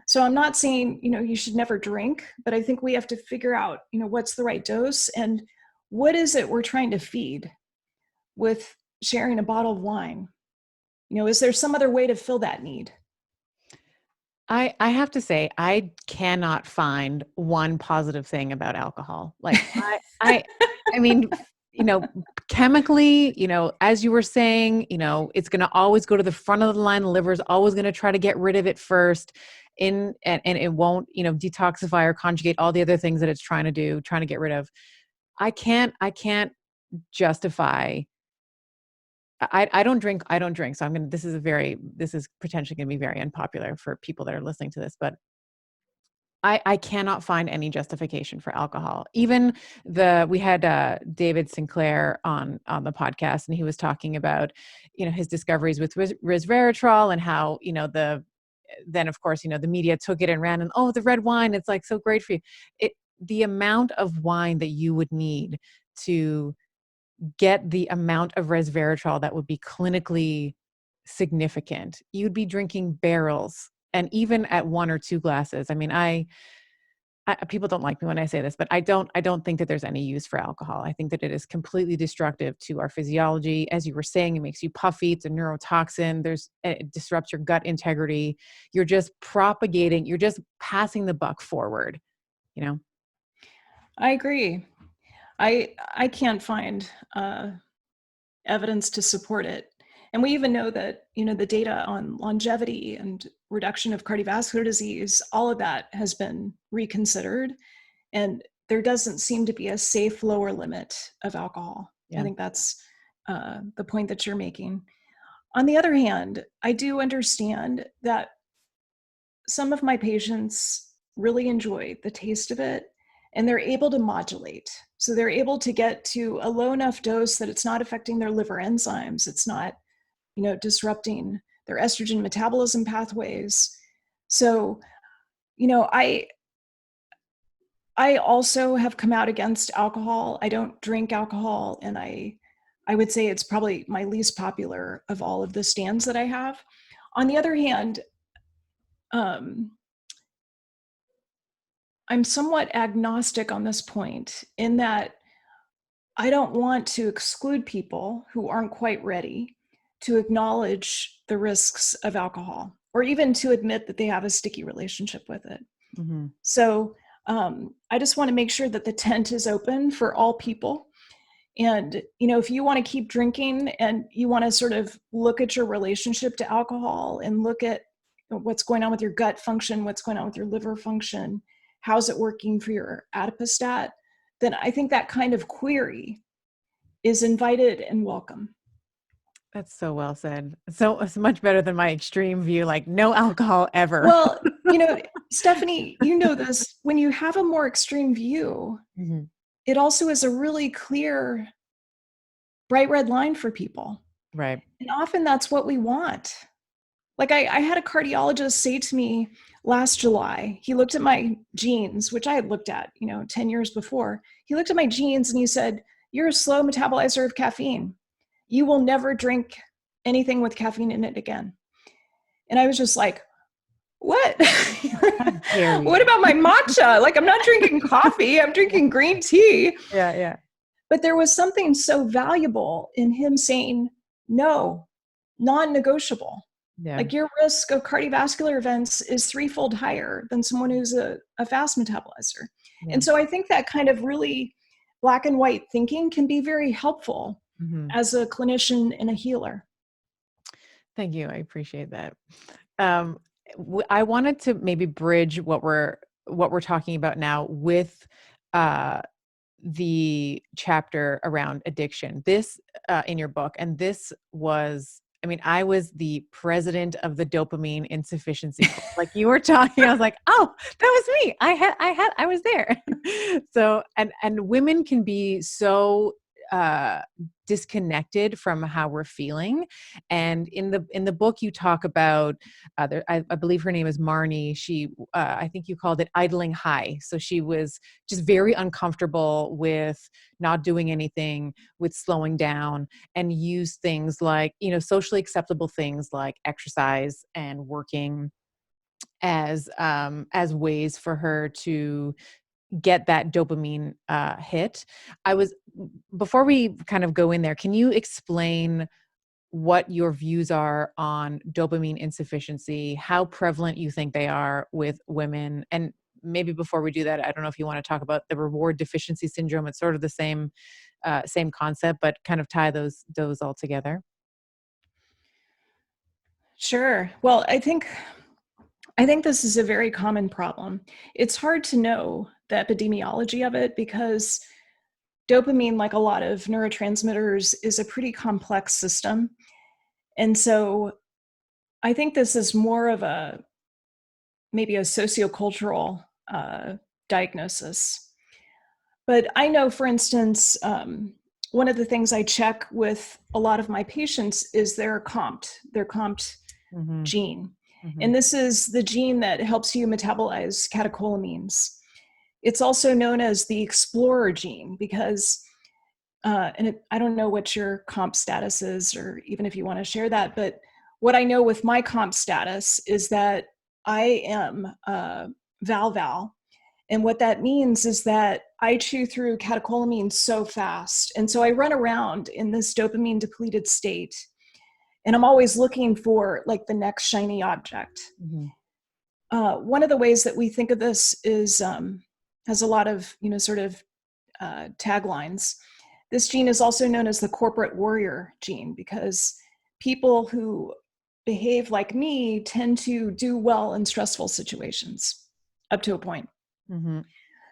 So I'm not saying, you should never drink, but I think we have to figure out, what's the right dose and what is it we're trying to feed with sharing a bottle of wine. Is there some other way to fill that need? I have to say, I cannot find one positive thing about alcohol. Like I mean, chemically, as you were saying, it's going to always go to the front of the line. The liver is always going to try to get rid of it first, and it won't, detoxify or conjugate all the other things that it's trying to get rid of. I can't justify. I don't drink. So this is potentially going to be very unpopular for people that are listening to this, but I cannot find any justification for alcohol. Even we had David Sinclair on the podcast, and he was talking about, his discoveries with resveratrol and how, then of course, the media took it and ran, and, oh, the red wine, it's like so great for you. The amount of wine that you would need to get the amount of resveratrol that would be clinically significant. You'd be drinking barrels, and even at 1 or 2 glasses. I mean, people don't like me when I say this, but I don't think that there's any use for alcohol. I think that it is completely destructive to our physiology. As you were saying, it makes you puffy. It's a neurotoxin. It disrupts your gut integrity. You're just you're just passing the buck forward, you know? I agree. I can't find evidence to support it. And we even know that, the data on longevity and reduction of cardiovascular disease, all of that has been reconsidered. And there doesn't seem to be a safe lower limit of alcohol. Yeah. I think that's the point that you're making. On the other hand, I do understand that some of my patients really enjoy the taste of it, and they're able to modulate. So they're able to get to a low enough dose that it's not affecting their liver enzymes. It's not, disrupting their estrogen metabolism pathways. So, I also have come out against alcohol. I don't drink alcohol, and I would say it's probably my least popular of all of the stands that I have. On the other hand, um, I'm somewhat agnostic on this point in that I don't want to exclude people who aren't quite ready to acknowledge the risks of alcohol or even to admit that they have a sticky relationship with it. Mm-hmm. So I just want to make sure that the tent is open for all people. And, if you want to keep drinking and you want to sort of look at your relationship to alcohol and look at what's going on with your gut function, what's going on with your liver function, how's it working for your adipostat, then I think that kind of query is invited and welcome. That's so well said. So it's much better than my extreme view, like no alcohol ever. Well, Stephanie, this, when you have a more extreme view, Mm-hmm. it also is a really clear, bright red line for people. Right. And often that's what we want. Like I had a cardiologist say to me last July, he looked at my genes, which I had looked at, 10 years before. He looked at my genes and he said, "You're a slow metabolizer of caffeine. You will never drink anything with caffeine in it again." And I was just like, what? What about my matcha? Like, I'm not drinking coffee, I'm drinking green tea. Yeah. But there was something so valuable in him saying, no, non-negotiable. Yeah. Like your risk of cardiovascular events is threefold higher than someone who's a fast metabolizer. Yeah. And so I think that kind of really black and white thinking can be very helpful as a clinician and a healer. Thank you. I appreciate that. I wanted to maybe bridge what we're talking about now with the chapter around addiction. This in your book, and this was, I mean, I was the president of the dopamine insufficiency club. Like you were talking, I was like, oh, that was me. I was there. So, and women can be so disconnected from how we're feeling. And in the book, you talk about, I believe her name is Marnie. She, I think you called it idling high. So she was just very uncomfortable with not doing anything, with slowing down, and use things like, socially acceptable things like exercise and working as ways for her to get that dopamine hit. Before we kind of go in there, can you explain what your views are on dopamine insufficiency, how prevalent you think they are with women? And maybe before we do that, I don't know if you want to talk about the reward deficiency syndrome. It's sort of the same concept, but kind of tie those all together. Sure. Well, I think this is a very common problem. It's hard to know the epidemiology of it because dopamine, like a lot of neurotransmitters, is a pretty complex system. And so I think this is more of maybe a sociocultural diagnosis. But I know, for instance, one of the things I check with a lot of my patients is their COMT gene. Mm-hmm. And this is the gene that helps you metabolize catecholamines. It's also known as the explorer gene because, I don't know what your COMT status is, or even if you want to share that, but what I know with my comp status is that I am Val. And what that means is that I chew through catecholamine so fast. And so I run around in this dopamine depleted state. And I'm always looking for like the next shiny object. Mm-hmm. One of the ways that we think of this is, has a lot of, sort of taglines. This gene is also known as the corporate warrior gene, because people who behave like me tend to do well in stressful situations up to a point. Mm-hmm.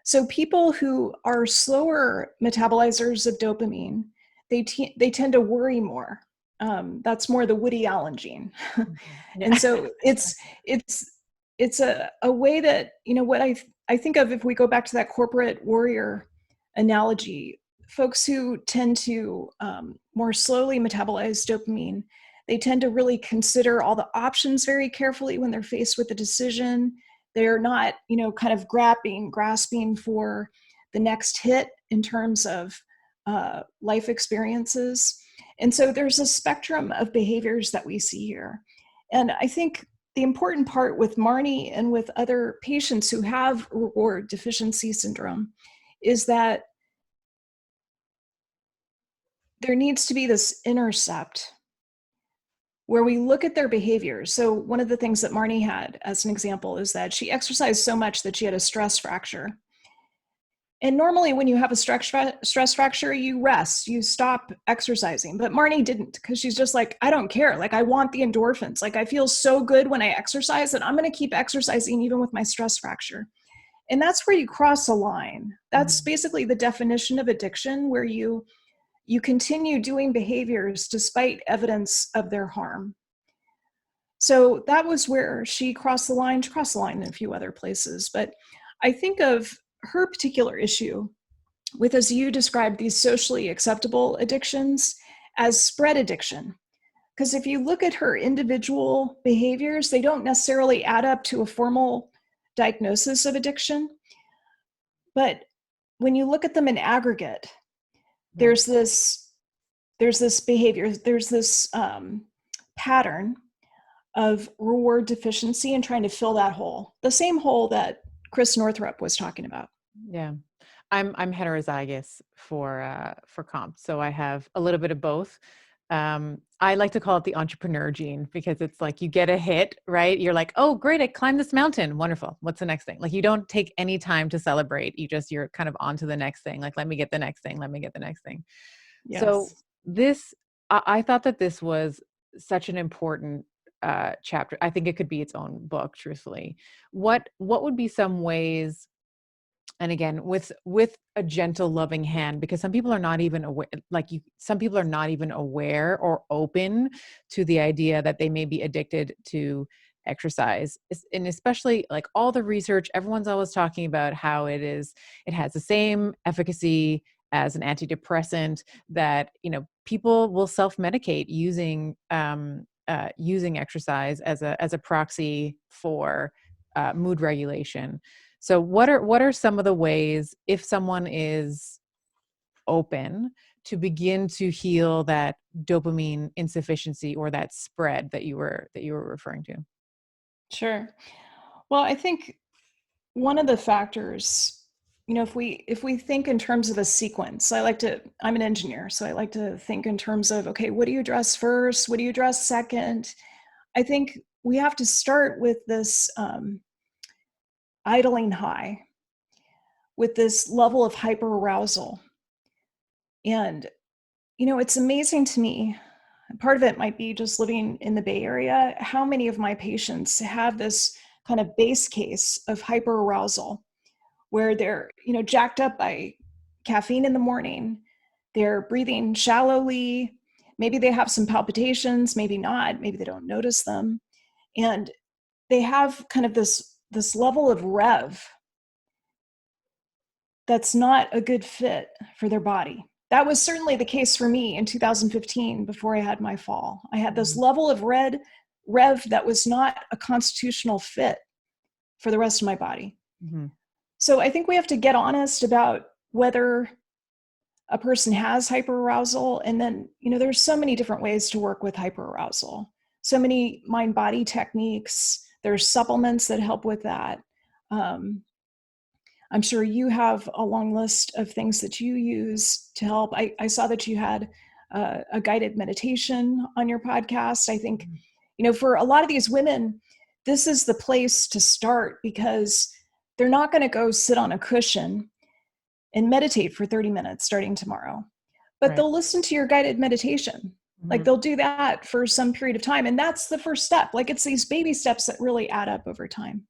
So people who are slower metabolizers of dopamine, they tend to worry more. That's more the Woody Allen gene. Yeah. And so it's a way that, what I think of, if we go back to that corporate warrior analogy, folks who tend to more slowly metabolize dopamine, they tend to really consider all the options very carefully when they're faced with a decision. They're not, kind of grasping for the next hit in terms of life experiences. And so there's a spectrum of behaviors that we see here. And I think the important part with Marnie and with other patients who have reward deficiency syndrome is that there needs to be this intercept where we look at their behaviors. So one of the things that Marnie had as an example is that she exercised so much that she had a stress fracture. And normally when you have a stress fracture, you rest, you stop exercising. But Marnie didn't, because she's just like, I don't care. Like, I want the endorphins. Like, I feel so good when I exercise that I'm going to keep exercising even with my stress fracture. And that's where you cross a line. That's basically the definition of addiction, where you continue doing behaviors despite evidence of their harm. So that was where she crossed the line. She crossed the line in a few other places. But I think of her particular issue with, as you described, these socially acceptable addictions as spread addiction. Because if you look at her individual behaviors, they don't necessarily add up to a formal diagnosis of addiction. But when you look at them in aggregate, there's this behavior, there's this pattern of reward deficiency and trying to fill that hole, the same hole that Chris Northrup was talking about. Yeah. I'm heterozygous for comp. So I have a little bit of both. I like to call it the entrepreneur gene, because it's like you get a hit, right? You're like, oh, great, I climbed this mountain. Wonderful. What's the next thing? Like, you don't take any time to celebrate. You're kind of on to the next thing. Like, let me get the next thing. Let me get the next thing. Yes. So I thought that this was such an important chapter. I think it could be its own book, truthfully. What would be some ways, and again, with a gentle, loving hand, because some people are not even aware, some people are not even aware or open to the idea that they may be addicted to exercise. And especially, like, all the research, everyone's always talking about how it has the same efficacy as an antidepressant, that, people will self-medicate using exercise as a proxy for mood regulation. So what are some of the ways, if someone is open, to begin to heal that dopamine insufficiency, or that spread that you were referring to? Sure. Well, I think one of the factors, if we think in terms of a sequence, I'm an engineer, so I like to think in terms of, okay, what do you address first? What do you address second? I think we have to start with this idling high, with this level of hyperarousal. And, it's amazing to me. Part of it might be just living in the Bay Area, how many of my patients have this kind of base case of hyperarousal, where they're, jacked up by caffeine in the morning, they're breathing shallowly, maybe they have some palpitations, maybe not, maybe they don't notice them. And they have kind of this level of rev that's not a good fit for their body. That was certainly the case for me in 2015 before I had my fall. I had this level of rev that was not a constitutional fit for the rest of my body. Mm-hmm. So I think we have to get honest about whether a person has hyperarousal. And then, there's so many different ways to work with hyperarousal. so many mind-body techniques. There's supplements that help with that. I'm sure you have a long list of things that you use to help. I saw that you had a guided meditation on your podcast. I think, for a lot of these women, this is the place to start, because they're not going to go sit on a cushion and meditate for 30 minutes starting tomorrow, but they'll listen to your guided meditation. Like they'll do that for some period of time. And that's the first step. Like it's these baby steps that really add up over time.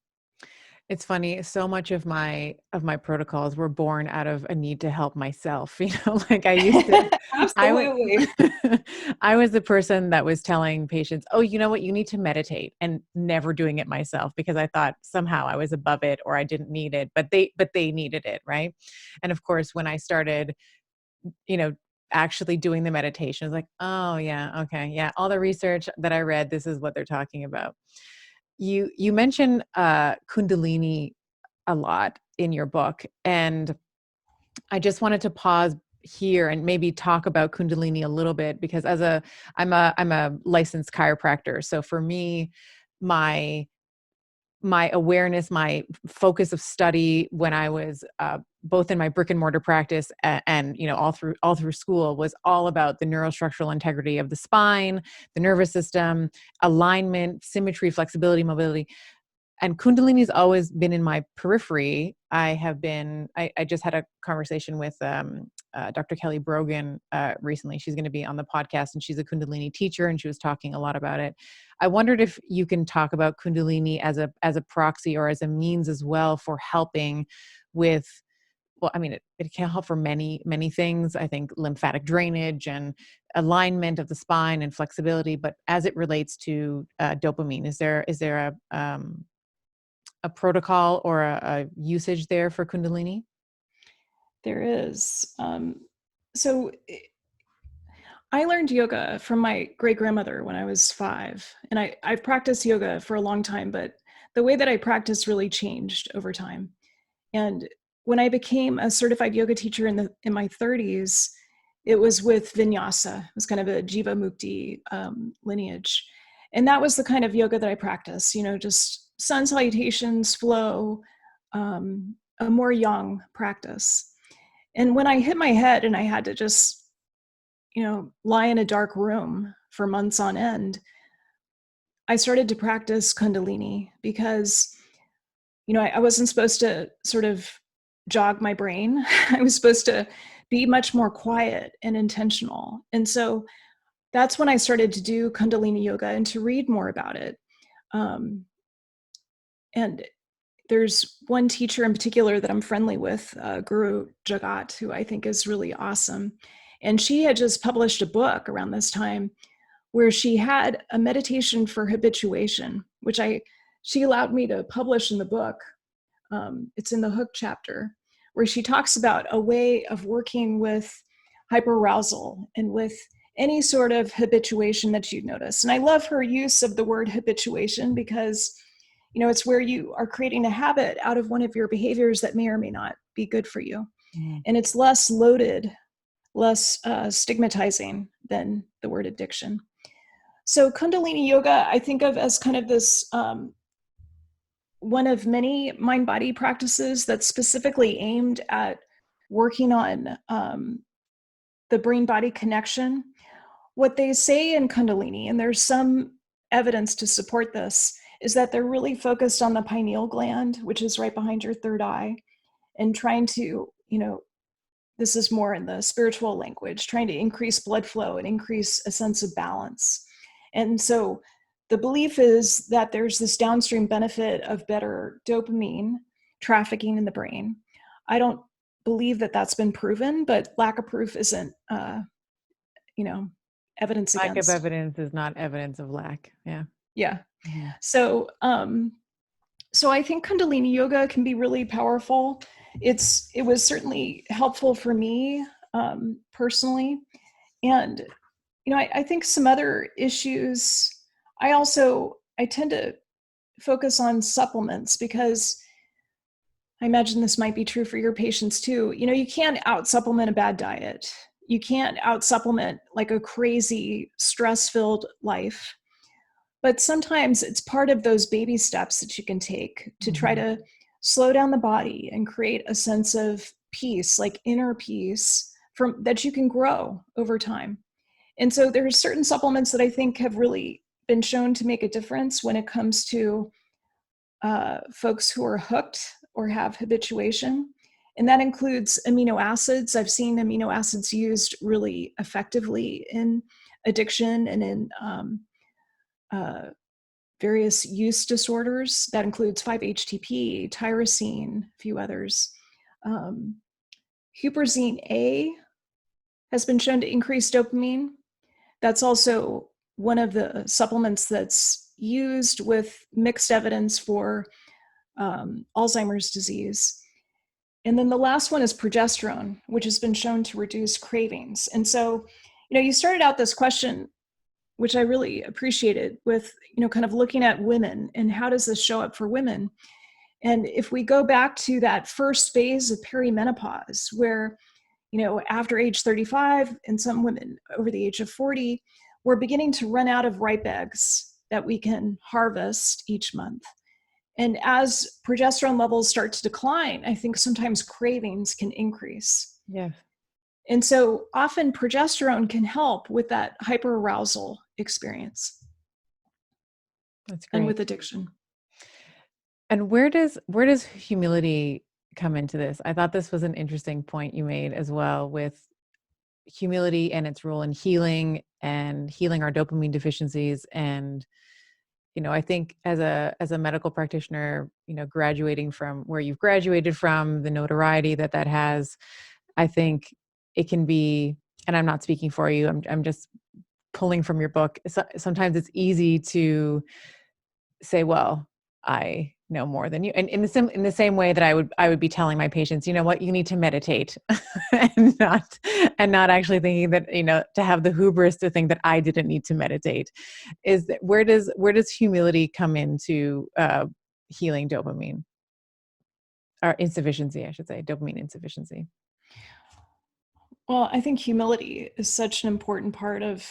It's funny. So much of my protocols were born out of a need to help myself. Like I used to, Absolutely. I was the person that was telling patients, "Oh, you know what? You need to meditate," and never doing it myself because I thought somehow I was above it or I didn't need it, but they needed it, right? And of course, when I started, actually doing the meditation, I was like, "Oh yeah, okay, yeah." All the research that I read, this is what they're talking about. You mention Kundalini a lot in your book, and I just wanted to pause here and maybe talk about Kundalini a little bit, because I'm a licensed chiropractor. So for me, my awareness, my focus of study when I was both in my brick and mortar practice and all through school was all about the neurostructural integrity of the spine, the nervous system, alignment, symmetry, flexibility, mobility. And Kundalini's always been in my periphery. I just had a conversation with Dr. Kelly Brogan recently. She's going to be on the podcast, and she's a Kundalini teacher, and she was talking a lot about it. I wondered if you can talk about Kundalini as a proxy or as a means as well for helping with, well, I mean, it can help for many, many things. I think lymphatic drainage and alignment of the spine and flexibility, but as it relates to dopamine, is there a protocol or a usage there for Kundalini? There is. So I learned yoga from my great grandmother when I was 5, and I've practiced yoga for a long time, but the way that I practice really changed over time. And when I became a certified yoga teacher in my 30s, it was with vinyasa. It was kind of a Jiva Mukti lineage, and that was the kind of yoga that I practice. Just sun salutations, flow, a more yang practice. And when I hit my head and I had to just lie in a dark room for months on end, I started to practice Kundalini because, I wasn't supposed to sort of jog my brain. I was supposed to be much more quiet and intentional. And so that's when I started to do Kundalini yoga and to read more about it. And there's one teacher in particular that I'm friendly with, Guru Jagat, who I think is really awesome. And she had just published a book around this time where she had a meditation for habituation, which she allowed me to publish in the book. It's in the hook chapter, where she talks about a way of working with hyperarousal and with any sort of habituation that you notice. And I love her use of the word habituation because it's where you are creating a habit out of one of your behaviors that may or may not be good for you. Mm. And it's less loaded, less stigmatizing than the word addiction. So Kundalini yoga, I think of as kind of this one of many mind-body practices that's specifically aimed at working on the brain-body connection. What they say in Kundalini, and there's some evidence to support this, is that they're really focused on the pineal gland, which is right behind your third eye, and trying to, this is more in the spiritual language, trying to increase blood flow and increase a sense of balance. And so the belief is that there's this downstream benefit of better dopamine trafficking in the brain. I don't believe that that's been proven, but lack of proof isn't, evidence against. Lack of evidence is not evidence of lack. Yeah. Yeah. Mm-hmm. So I think Kundalini yoga can be really powerful. It was certainly helpful for me personally. And, I think some other issues, I tend to focus on supplements because I imagine this might be true for your patients too. You can't out-supplement a bad diet. You can't out-supplement like a crazy stress-filled life. But sometimes it's part of those baby steps that you can take to try Mhm. to slow down the body and create a sense of peace, like inner peace from that you can grow over time. And so there are certain supplements that I think have really been shown to make a difference when it comes to folks who are hooked or have habituation. And that includes amino acids. I've seen amino acids used really effectively in addiction and in uh, various use disorders. That includes 5-HTP, tyrosine, a few others. Um, Huperzine A has been shown to increase dopamine. That's also one of the supplements that's used with mixed evidence for Alzheimer's disease. And then the last one is progesterone, which has been shown to reduce cravings. And so, you started out this question, which I really appreciated, with, kind of looking at women and how does this show up for women? And if we go back to that first phase of perimenopause, where, after age 35, and some women over the age of 40, we're beginning to run out of ripe eggs that we can harvest each month. And as progesterone levels start to decline, I think sometimes cravings can increase. Yeah, And so often progesterone can help with that hyperarousal experience that's and great. with addiction. And where does humility come into this? I thought this was an interesting point you made as well, with humility and its role in healing and healing our dopamine deficiencies. And I think as a medical practitioner, graduating from where you've graduated from, the notoriety that has, I think it can be, and I'm not speaking for you, I'm just pulling from your book. Sometimes it's easy to say, well, I know more than you. And in the same way that I would be telling my patients, you know what, you need to meditate, and not actually thinking that, to have the hubris to think that I didn't need to meditate. Is that where does humility come into healing dopamine, or insufficiency, I should say, dopamine insufficiency? Well, I think humility is such an important part of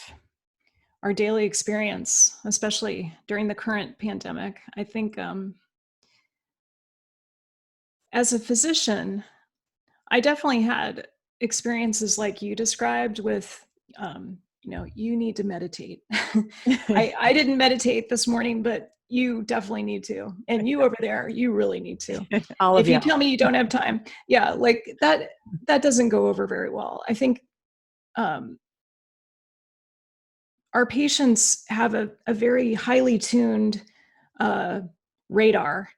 our daily experience, especially during the current pandemic. I think as a physician, I definitely had experiences like you described with, you need to meditate. I didn't meditate this morning, but you definitely need to. And you over there, you really need to. All of If you you. tell me you don't have time, yeah, like that doesn't go over very well. I think um, our patients have a very highly tuned uh, radar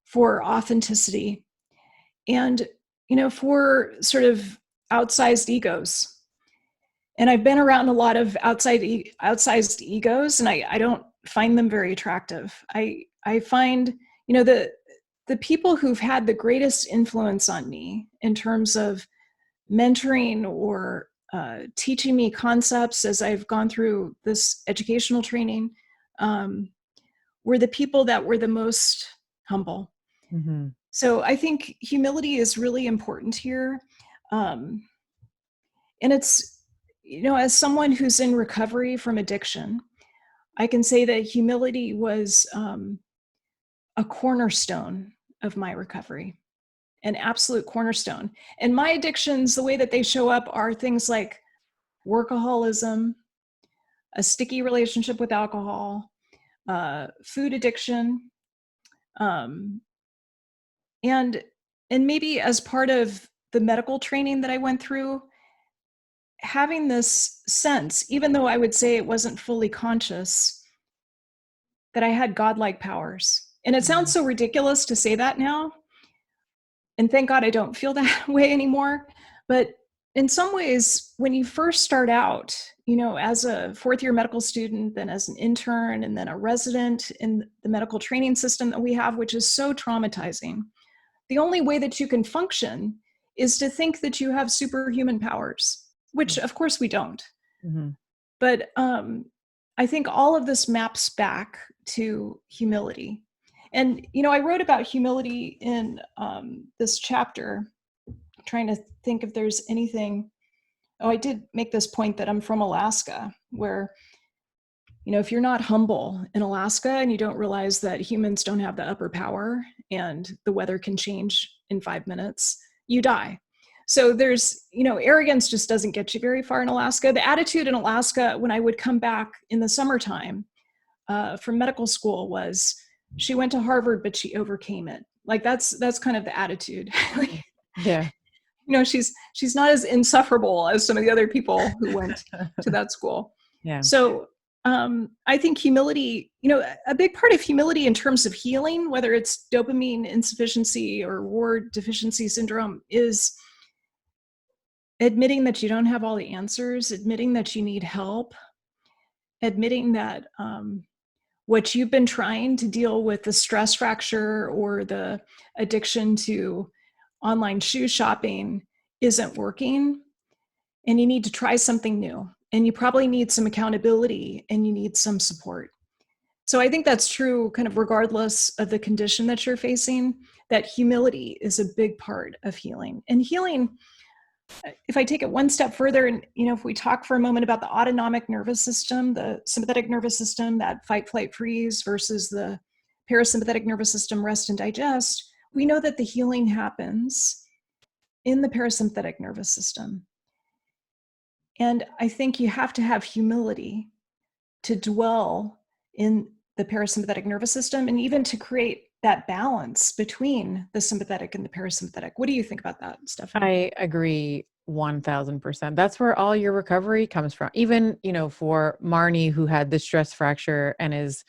for authenticity and, for sort of outsized egos. And I've been around a lot of outsized egos, and I don't find them very attractive. I find, the people who've had the greatest influence on me in terms of mentoring or teaching me concepts as I've gone through this educational training, um, were the people that were the most humble. Mhm. So I think humility is really important here. Um, and it's, as someone who's in recovery from addiction, I can say that humility was a cornerstone of my recovery, an absolute cornerstone. And my addictions, the way that they show up are things like workaholism, a sticky relationship with alcohol, food addiction, um, and maybe as part of the medical training that I went through, having this sense, even though I would say it wasn't fully conscious, that I had godlike powers. And it sounds Mhm. so ridiculous to say that now, and thank God I don't feel that way anymore. But in some ways, when you first start out, as a fourth year medical student, then as an intern, and then a resident in the medical training system that we have, which is so traumatizing, the only way that you can function is to think that you have superhuman powers, which of course we don't. Mhm. But I think all of this maps back to humility. And, I wrote about humility in this chapter, trying to think if there's anything. Oh, I did make this point that I'm from Alaska, where, if you're not humble in Alaska and you don't realize that humans don't have the upper power and the weather can change in 5 minutes, you die. So there's, arrogance just doesn't get you very far in Alaska. The attitude in Alaska when I would come back in the summertime from medical school was, she went to Harvard, but she overcame it. Like that's kind of the attitude. Yeah. She's not as insufferable as some of the other people who went to that school. Yeah. So I think humility, a big part of humility in terms of healing, whether it's dopamine insufficiency or reward deficiency syndrome, is admitting that you don't have all the answers, admitting that you need help, admitting that what you've been trying to deal with, the stress fracture or the addiction to online shoe shopping, isn't working, and you need to try something new. And you probably need some accountability and you need some support. So I think that's true kind of regardless of the condition that you're facing, that humility is a big part of healing. And healing, if I take it one step further, and if we talk for a moment about the autonomic nervous system, the sympathetic nervous system, that fight, flight, freeze, versus the parasympathetic nervous system, rest and digest, we know that the healing happens in the parasympathetic nervous system. And I think you have to have humility to dwell in the parasympathetic nervous system and even to create that balance between the sympathetic and the parasympathetic. What do you think about that, Stephanie? I agree 1000%. That's where all your recovery comes from. Even, for Marnie, who had the stress fracture and is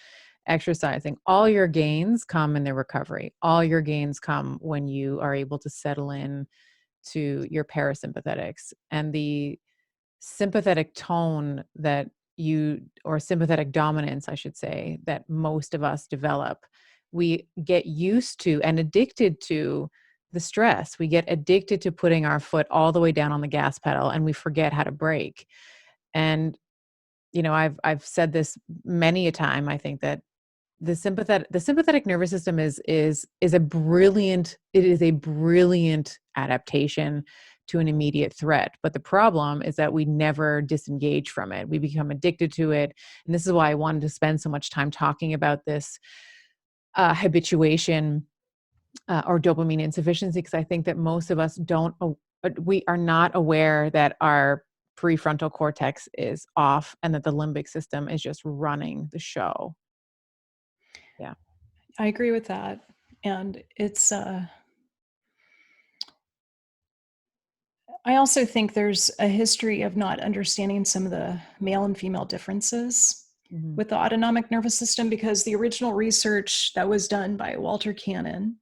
exercising, all your gains come in the recovery. All your gains come when you are able to settle in to your parasympathetics, and the sympathetic tone or sympathetic dominance, I should say, that most of us develop. We get used to and addicted to the stress. We get addicted to putting our foot all the way down on the gas pedal, and we forget how to brake. And I've said this many a time. I think that the sympathetic nervous system is a brilliant adaptation to an immediate threat. But the problem is that we never disengage from it. We become addicted to it. And this is why I wanted to spend so much time talking about this habituation or dopamine insufficiency, because I think that most of us we are not aware that our prefrontal cortex is off and that the limbic system is just running the show. Yeah. I agree with that. And it's, I also think there's a history of not understanding some of the male and female differences with the autonomic nervous system, because the original research that was done by Walter Cannon,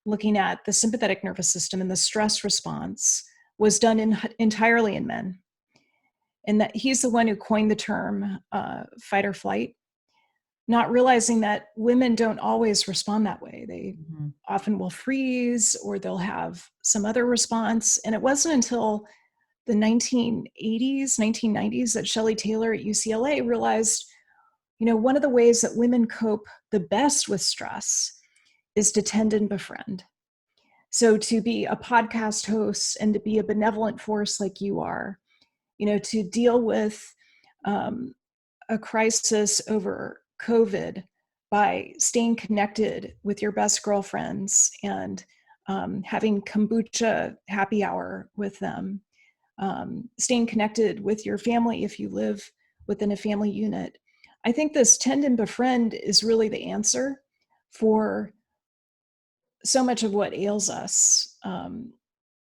looking at the sympathetic nervous system and the stress response, was done entirely in men. And that he's the one who coined the term fight or flight, not realizing that women don't always respond that way. They often will freeze or they'll have some other response. And it wasn't until the 1980s, 1990s that Shelley Taylor at UCLA realized, one of the ways that women cope the best with stress is to tend and befriend. So to be a podcast host and to be a benevolent force like you are, to deal with a crisis over COVID by staying connected with your best girlfriends and having kombucha happy hour with them, staying connected with your family if you live within a family unit. I think this tend and befriend is really the answer for so much of what ails us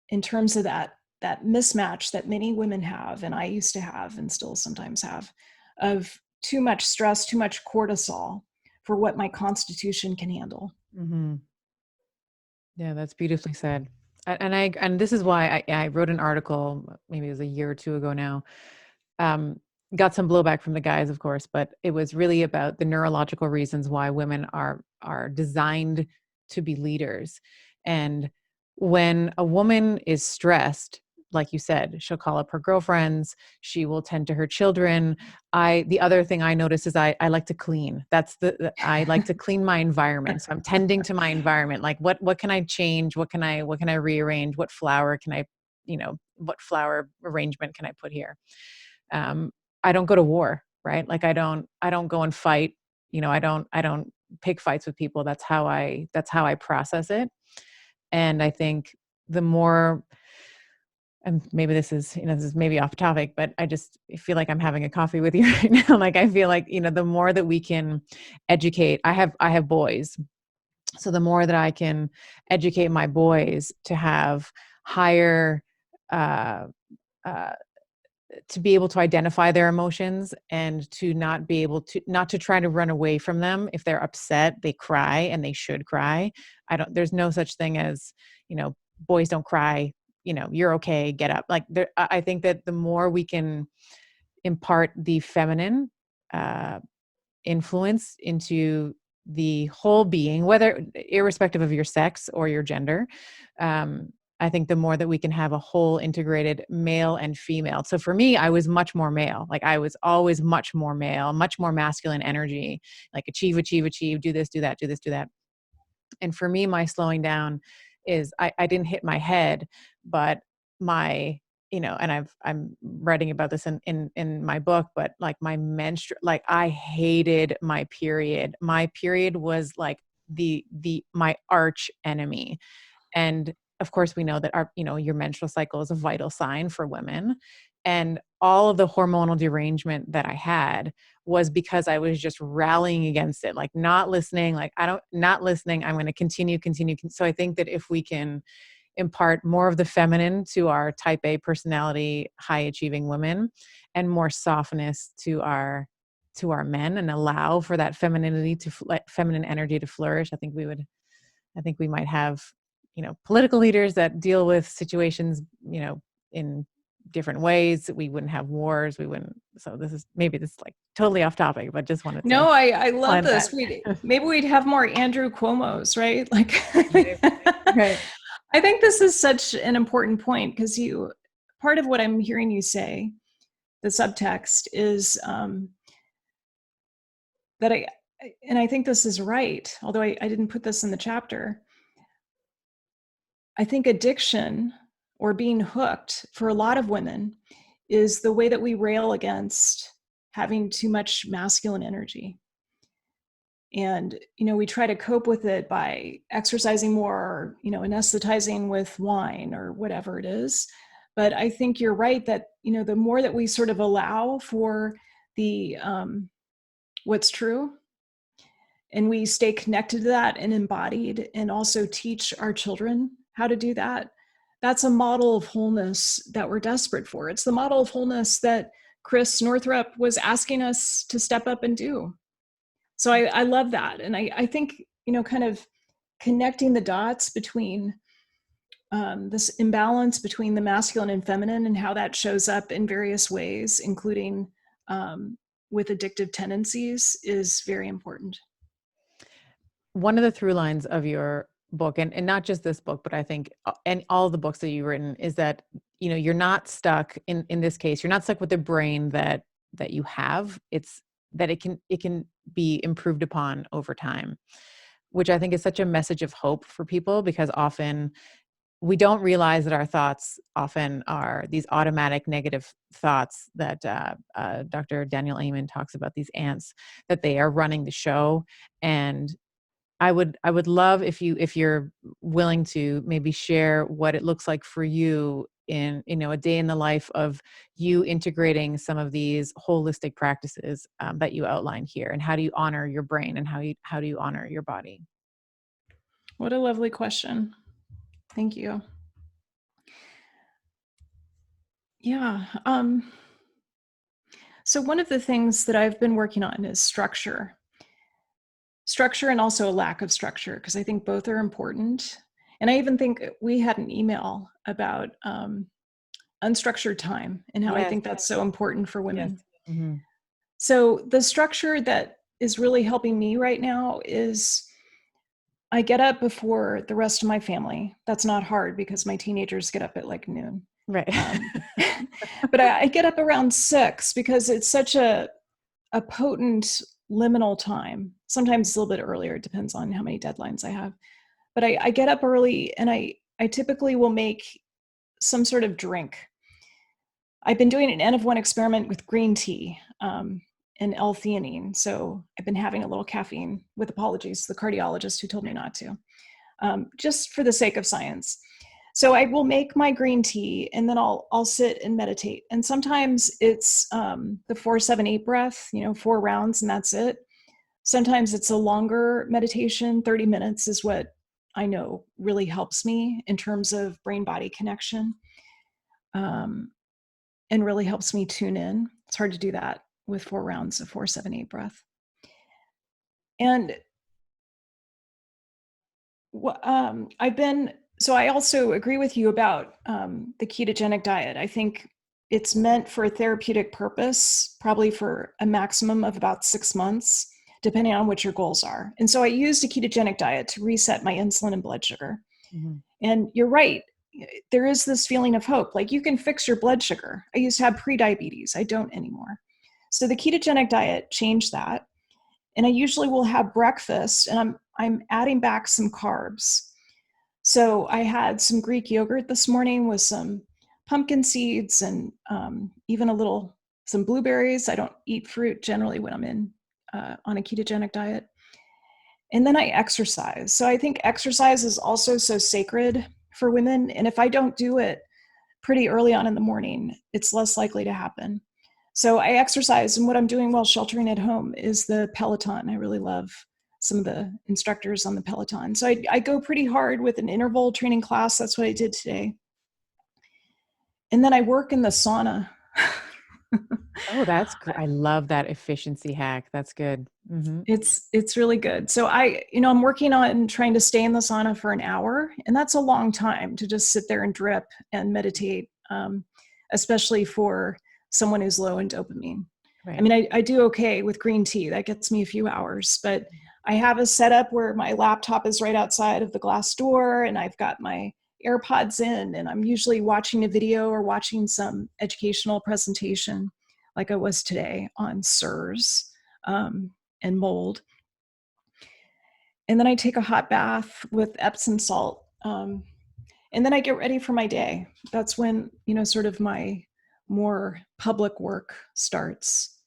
in terms of that mismatch that many women have, and I used to have and still sometimes have, of too much stress, too much cortisol for what my constitution can handle. Mm-hmm. Yeah, that's beautifully said. And this is why I wrote an article, maybe it was a year or two ago now. Got some blowback from the guys, of course, but it was really about the neurological reasons why women are designed to be leaders. And when a woman is stressed, like you said, she'll call up her girlfriends, she will tend to her children. The other thing I notice is I like to clean. I like to clean my environment. So I'm tending to my environment. Like what can I change? What can I rearrange? What flower can what flower arrangement can I put here? I don't go to war. right? Like I don't go and fight, I don't pick fights with people. That's how I process it. And I think the more, and maybe this is maybe off topic, but I just feel like I'm having a coffee with you right now. Like I feel like, the more that we can educate, I have boys. So the more that I can educate my boys to have higher, uh, uh, to be able to identify their emotions and to not to try to run away from them. If they're upset, they cry and they should cry. There's no such thing as, boys don't cry, you're okay, get up. Like I think that the more we can impart the feminine, uh, influence into the whole being, whether irrespective of your sex or your gender. I think the more that we can have a whole integrated male and female. So for me, I was much more male. Like I was always much more male, much more masculine energy, like achieve, achieve, achieve, do this, do that, do this, do that. And for me, my slowing down is I didn't hit my head, but my, and I'm writing about this in my book, but like my like I hated my period. My period was like my arch enemy. And of course, we know that your menstrual cycle is a vital sign for women. And all of the hormonal derangement that I had was because I was just rallying against it, like not listening, like not listening. I'm going to continue. So I think that if we can impart more of the feminine to our type A personality, high achieving women, and more softness to our men, and allow for that femininity feminine energy to flourish, I think we might have, political leaders that deal with situations, in different ways. We wouldn't have wars. We wouldn't. So maybe this is like totally off topic, but just wanted to No, I love plant that. this. Maybe we'd have more Andrew Cuomo's, right? Like, Maybe. Right. I think this is such an important point because part of what I'm hearing you say, the subtext is that and I think this is right, although I didn't put this in the chapter. I think addiction or being hooked for a lot of women is the way that we rail against having too much masculine energy. And, we try to cope with it by exercising more, or, anesthetizing with wine or whatever it is. But I think you're right that, the more that we sort of allow for the what's true, and we stay connected to that and embodied, and also teach our children how to do that, that's a model of wholeness that we're desperate for. It's the model of wholeness that Chris Northrup was asking us to step up and do. So I love that. And I think, kind of connecting the dots between this imbalance between the masculine and feminine and how that shows up in various ways, including with addictive tendencies, is very important. One of the through lines of your book, and not just this book, but I think and all the books that you've written, is that, you're not stuck in this case, you're not stuck with the brain that you have. It's that it can be improved upon over time, which I think is such a message of hope for people, because often we don't realize that our thoughts often are these automatic negative thoughts that Dr. Daniel Amen talks about, these ants, that they are running the show. And I would love if you're willing to maybe share what it looks like for you in, a day in the life of you integrating some of these holistic practices that you outline here, and how do you honor your brain, and how do you honor your body? What a lovely question. Thank you. Yeah. So one of the things that I've been working on is structure and also a lack of structure, because I think both are important. And I even think we had an email about unstructured time and how I Yes. think that's so important for women. Yes. Mm-hmm. So the structure that is really helping me right now is I get up before the rest of my family. That's not hard because my teenagers get up at like noon. Right. But I get up around 6 because it's such a potent liminal time. Sometimes it's a little bit earlier. It depends on how many deadlines I have. But I get up early, and I typically will make some sort of drink. I've been doing an N of 1 experiment with green tea. and L-theanine. So I've been having a little caffeine, with apologies to the cardiologist who told me not to, just for the sake of science. So I will make my green tea, and then I'll sit and meditate. And sometimes it's the 4-7-8 breath, 4 rounds, and that's it. Sometimes it's a longer meditation. 30 minutes is what I know really helps me in terms of brain-body connection, and really helps me tune in. It's hard to do that with 4 rounds of 4-7-8 breath. And I also agree with you about the ketogenic diet. I think it's meant for a therapeutic purpose, probably for a maximum of about 6 months, depending on what your goals are. And so I used a ketogenic diet to reset my insulin and blood sugar. Mm-hmm. And you're right. There is this feeling of hope. Like, you can fix your blood sugar. I used to have pre-diabetes. I don't anymore. So the ketogenic diet changed that. And I usually will have breakfast, and I'm adding back some carbs. So I had some Greek yogurt this morning with some pumpkin seeds and even some blueberries. I don't eat fruit generally when I'm on a ketogenic diet. And then I exercise. So I think exercise is also so sacred for women. And if I don't do it pretty early on in the morning, it's less likely to happen. So I exercise, and what I'm doing while sheltering at home is the Peloton. I really love some of the instructors on the Peloton. So I go pretty hard with an interval training class. That's what I did today. And then I work in the sauna. Oh, that's great. I love that efficiency hack. That's good. Mm-hmm. It's really good. So I'm working on trying to stay in the sauna for an hour, and that's a long time to just sit there and drip and meditate, especially for someone who's low in dopamine. Right. I mean, I do okay with green tea. That gets me a few hours, but I have a setup where my laptop is right outside of the glass door, and I've got my AirPods in, and I'm usually watching a video or watching some educational presentation like I was today on Saras and mold. And then I take a hot bath with Epsom salt. And then I get ready for my day. That's when, sort of my more public work starts.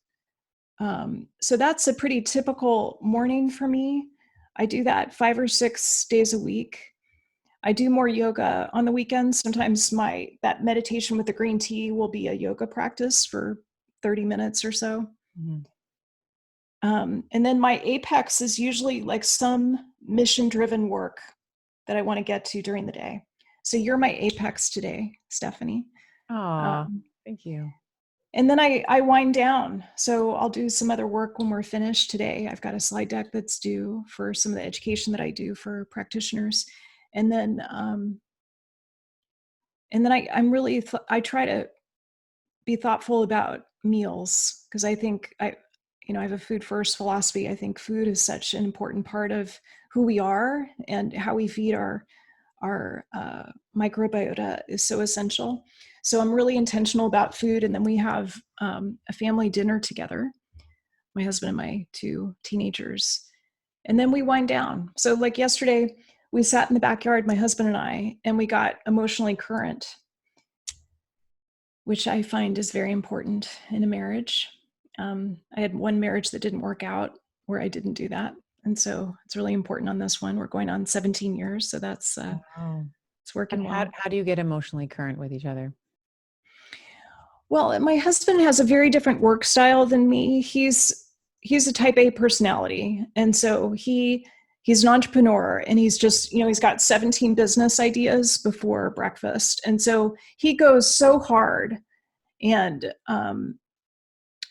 So that's a pretty typical morning for me. I do that 5 or 6 days a week. I do more yoga on the weekends. Sometimes that meditation with the green tea will be a yoga practice for 30 minutes or so. Mm-hmm. And then my apex is usually like some mission-driven work that I want to get to during the day. So you're my apex today, Stephanie. Thank you. And then I wind down. So I'll do some other work when we're finished today. I've got a slide deck that's due for some of the education that I do for practitioners. And then I try to be thoughtful about meals, because I think I have a food first philosophy. I think food is such an important part of who we are, and how we feed our microbiota is so essential. So I'm really intentional about food. And then we have a family dinner together, my husband and my 2 teenagers. And then we wind down. So like yesterday, we sat in the backyard, my husband and I, and we got emotionally current, which I find is very important in a marriage. I had one marriage that didn't work out where I didn't do that. And so it's really important on this one. We're going on 17 years. So that's, it's working well. How do you get emotionally current with each other? Well, my husband has a very different work style than me. He's a type A personality. And so he's an entrepreneur, and he's just, he's got 17 business ideas before breakfast. And so he goes so hard. And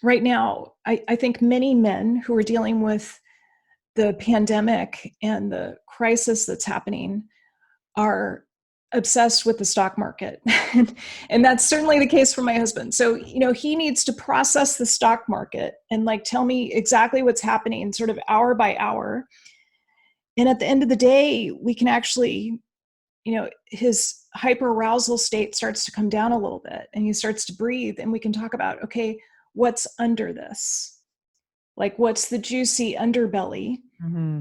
right now, I think many men who are dealing with the pandemic and the crisis that's happening are obsessed with the stock market. And that's certainly the case for my husband. So, he needs to process the stock market and tell me exactly what's happening sort of hour by hour. And at the end of the day, we can actually, his hyperarousal state starts to come down a little bit, and he starts to breathe, and we can talk about, okay, what's under this? Like, what's the juicy underbelly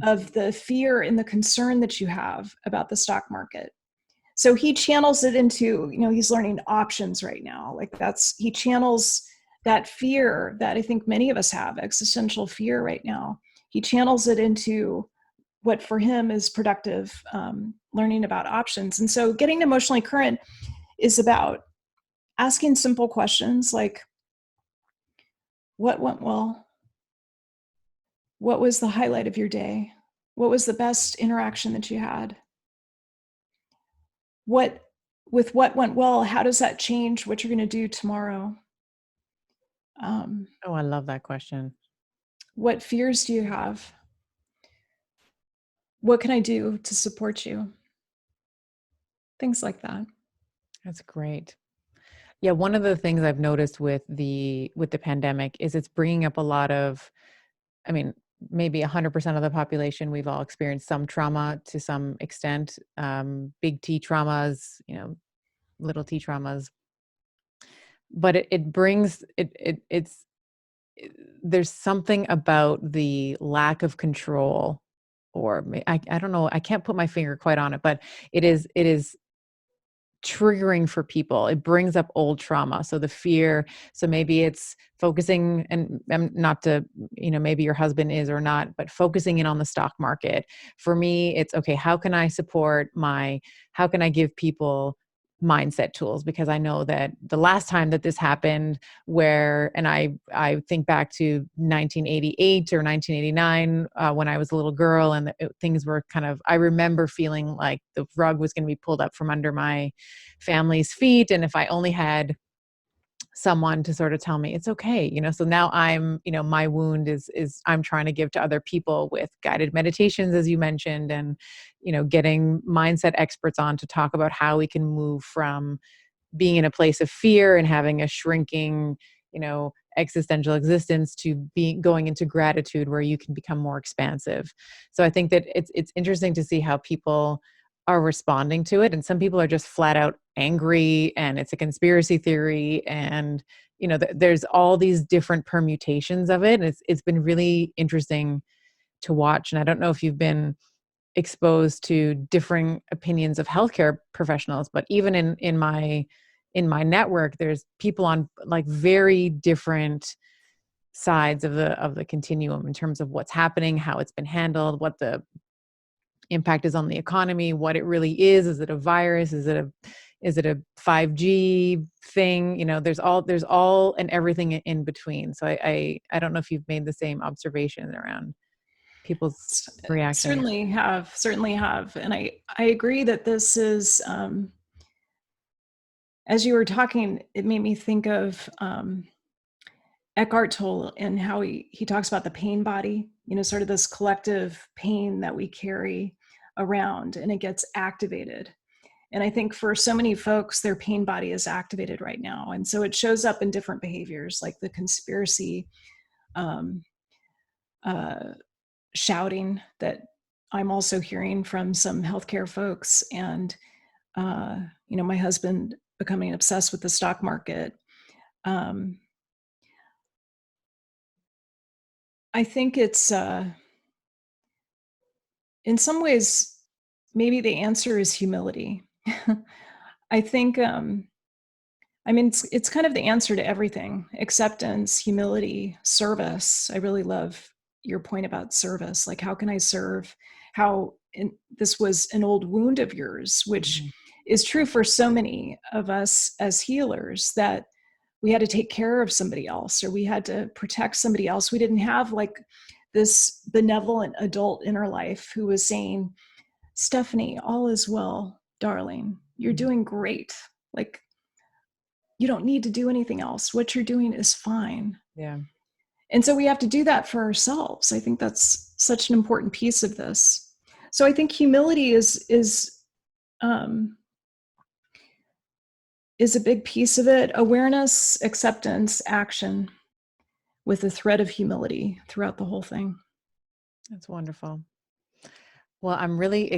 of the fear and the concern that you have about the stock market? So he channels it into, he's learning options right now. He channels that fear that I think many of us have, existential fear right now, he channels it into what for him is productive learning about options. And so getting emotionally current is about asking simple questions like, what went well? What was the highlight of your day? What was the best interaction that you had? What went well, how does that change what you're going to do tomorrow? Oh, I love that question. What fears do you have? What can I do to support you? Things like that. That's great. Yeah, one of the things I've noticed with the pandemic is it's bringing up a lot of, I mean, maybe 100% of the population, we've all experienced some trauma to some extent, big T traumas, little T traumas. But it brings there's something about the lack of control, or I don't know, I can't put my finger quite on it, but it is triggering for people. It brings up old trauma. So the fear, so maybe it's focusing, and not to, maybe your husband is or not, but focusing in on the stock market. For me, it's okay, how can I give people mindset tools? Because I know that the last time that this happened, and I think back to 1988 or 1989, when I was a little girl, and things were I remember feeling like the rug was going to be pulled up from under my family's feet. And if I only had someone to sort of tell me it's okay, so now I'm, my wound is I'm trying to give to other people with guided meditations, as you mentioned, and, getting mindset experts on to talk about how we can move from being in a place of fear and having a shrinking, existential existence to going into gratitude, where you can become more expansive. So I think that it's interesting to see how people are responding to it. And some people are just flat out angry, and it's a conspiracy theory. And, there's all these different permutations of it. And it's been really interesting to watch. And I don't know if you've been exposed to differing opinions of healthcare professionals, but even in my network, there's people on like very different sides of the continuum in terms of what's happening, how it's been handled, what the impact is on the economy, what it really is. Is it a virus? Is it a 5G thing? There's all and everything in between. So I don't know if you've made the same observation around people's reaction. Certainly have. And I agree that this is, as you were talking, it made me think of Eckhart Tolle and how he talks about the pain body, sort of this collective pain that we carry around, and it gets activated. And I think for so many folks, their pain body is activated right now. And so it shows up in different behaviors, like the conspiracy um, uh, shouting that I'm also hearing from some healthcare folks, and my husband becoming obsessed with the stock market. Um, I think it's in some ways maybe the answer is humility. I think it's kind of the answer to everything: acceptance, humility, service. I really love your point about service. Like, how can I serve? This was an old wound of yours, which Mhm. is true for so many of us as healers, that we had to take care of somebody else, or we had to protect somebody else. We didn't have like this benevolent adult in our life who was saying, Stephanie, all is well, darling. You're Mhm. doing great. Like, you don't need to do anything else. What you're doing is fine. Yeah. And so we have to do that for ourselves. I think that's such an important piece of this. So I think humility um, is a big piece of it. Awareness, acceptance, action, with a thread of humility throughout the whole thing. That's wonderful. Well, I'm really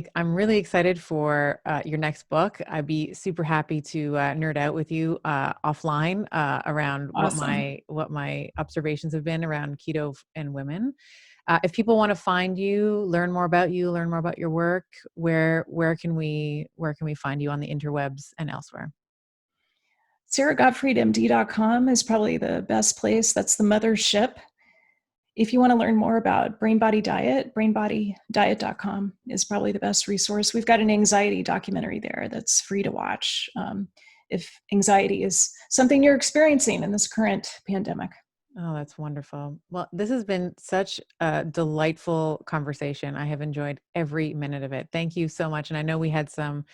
excited for your next book. I'd be super happy to nerd out with you offline around what Awesome. my observations have been around keto and women. If people want to find you, learn more about you, learn more about your work, where can we find you on the interwebs and elsewhere? SaraGottfriedMD.com is probably the best place. That's the mothership. If you want to learn more about brain body diet, brainbodydiet.com is probably the best resource. We've got an anxiety documentary there that's free to watch if anxiety is something you're experiencing in this current pandemic. Oh, that's wonderful. Well, this has been such a delightful conversation. I have enjoyed every minute of it. Thank you so much. And I know we had some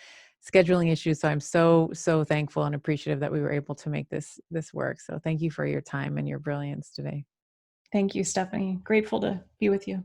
scheduling issues, so I'm so thankful and appreciative that we were able to make this work. So thank you for your time and your brilliance today. Thank you, Stephanie. Grateful to be with you.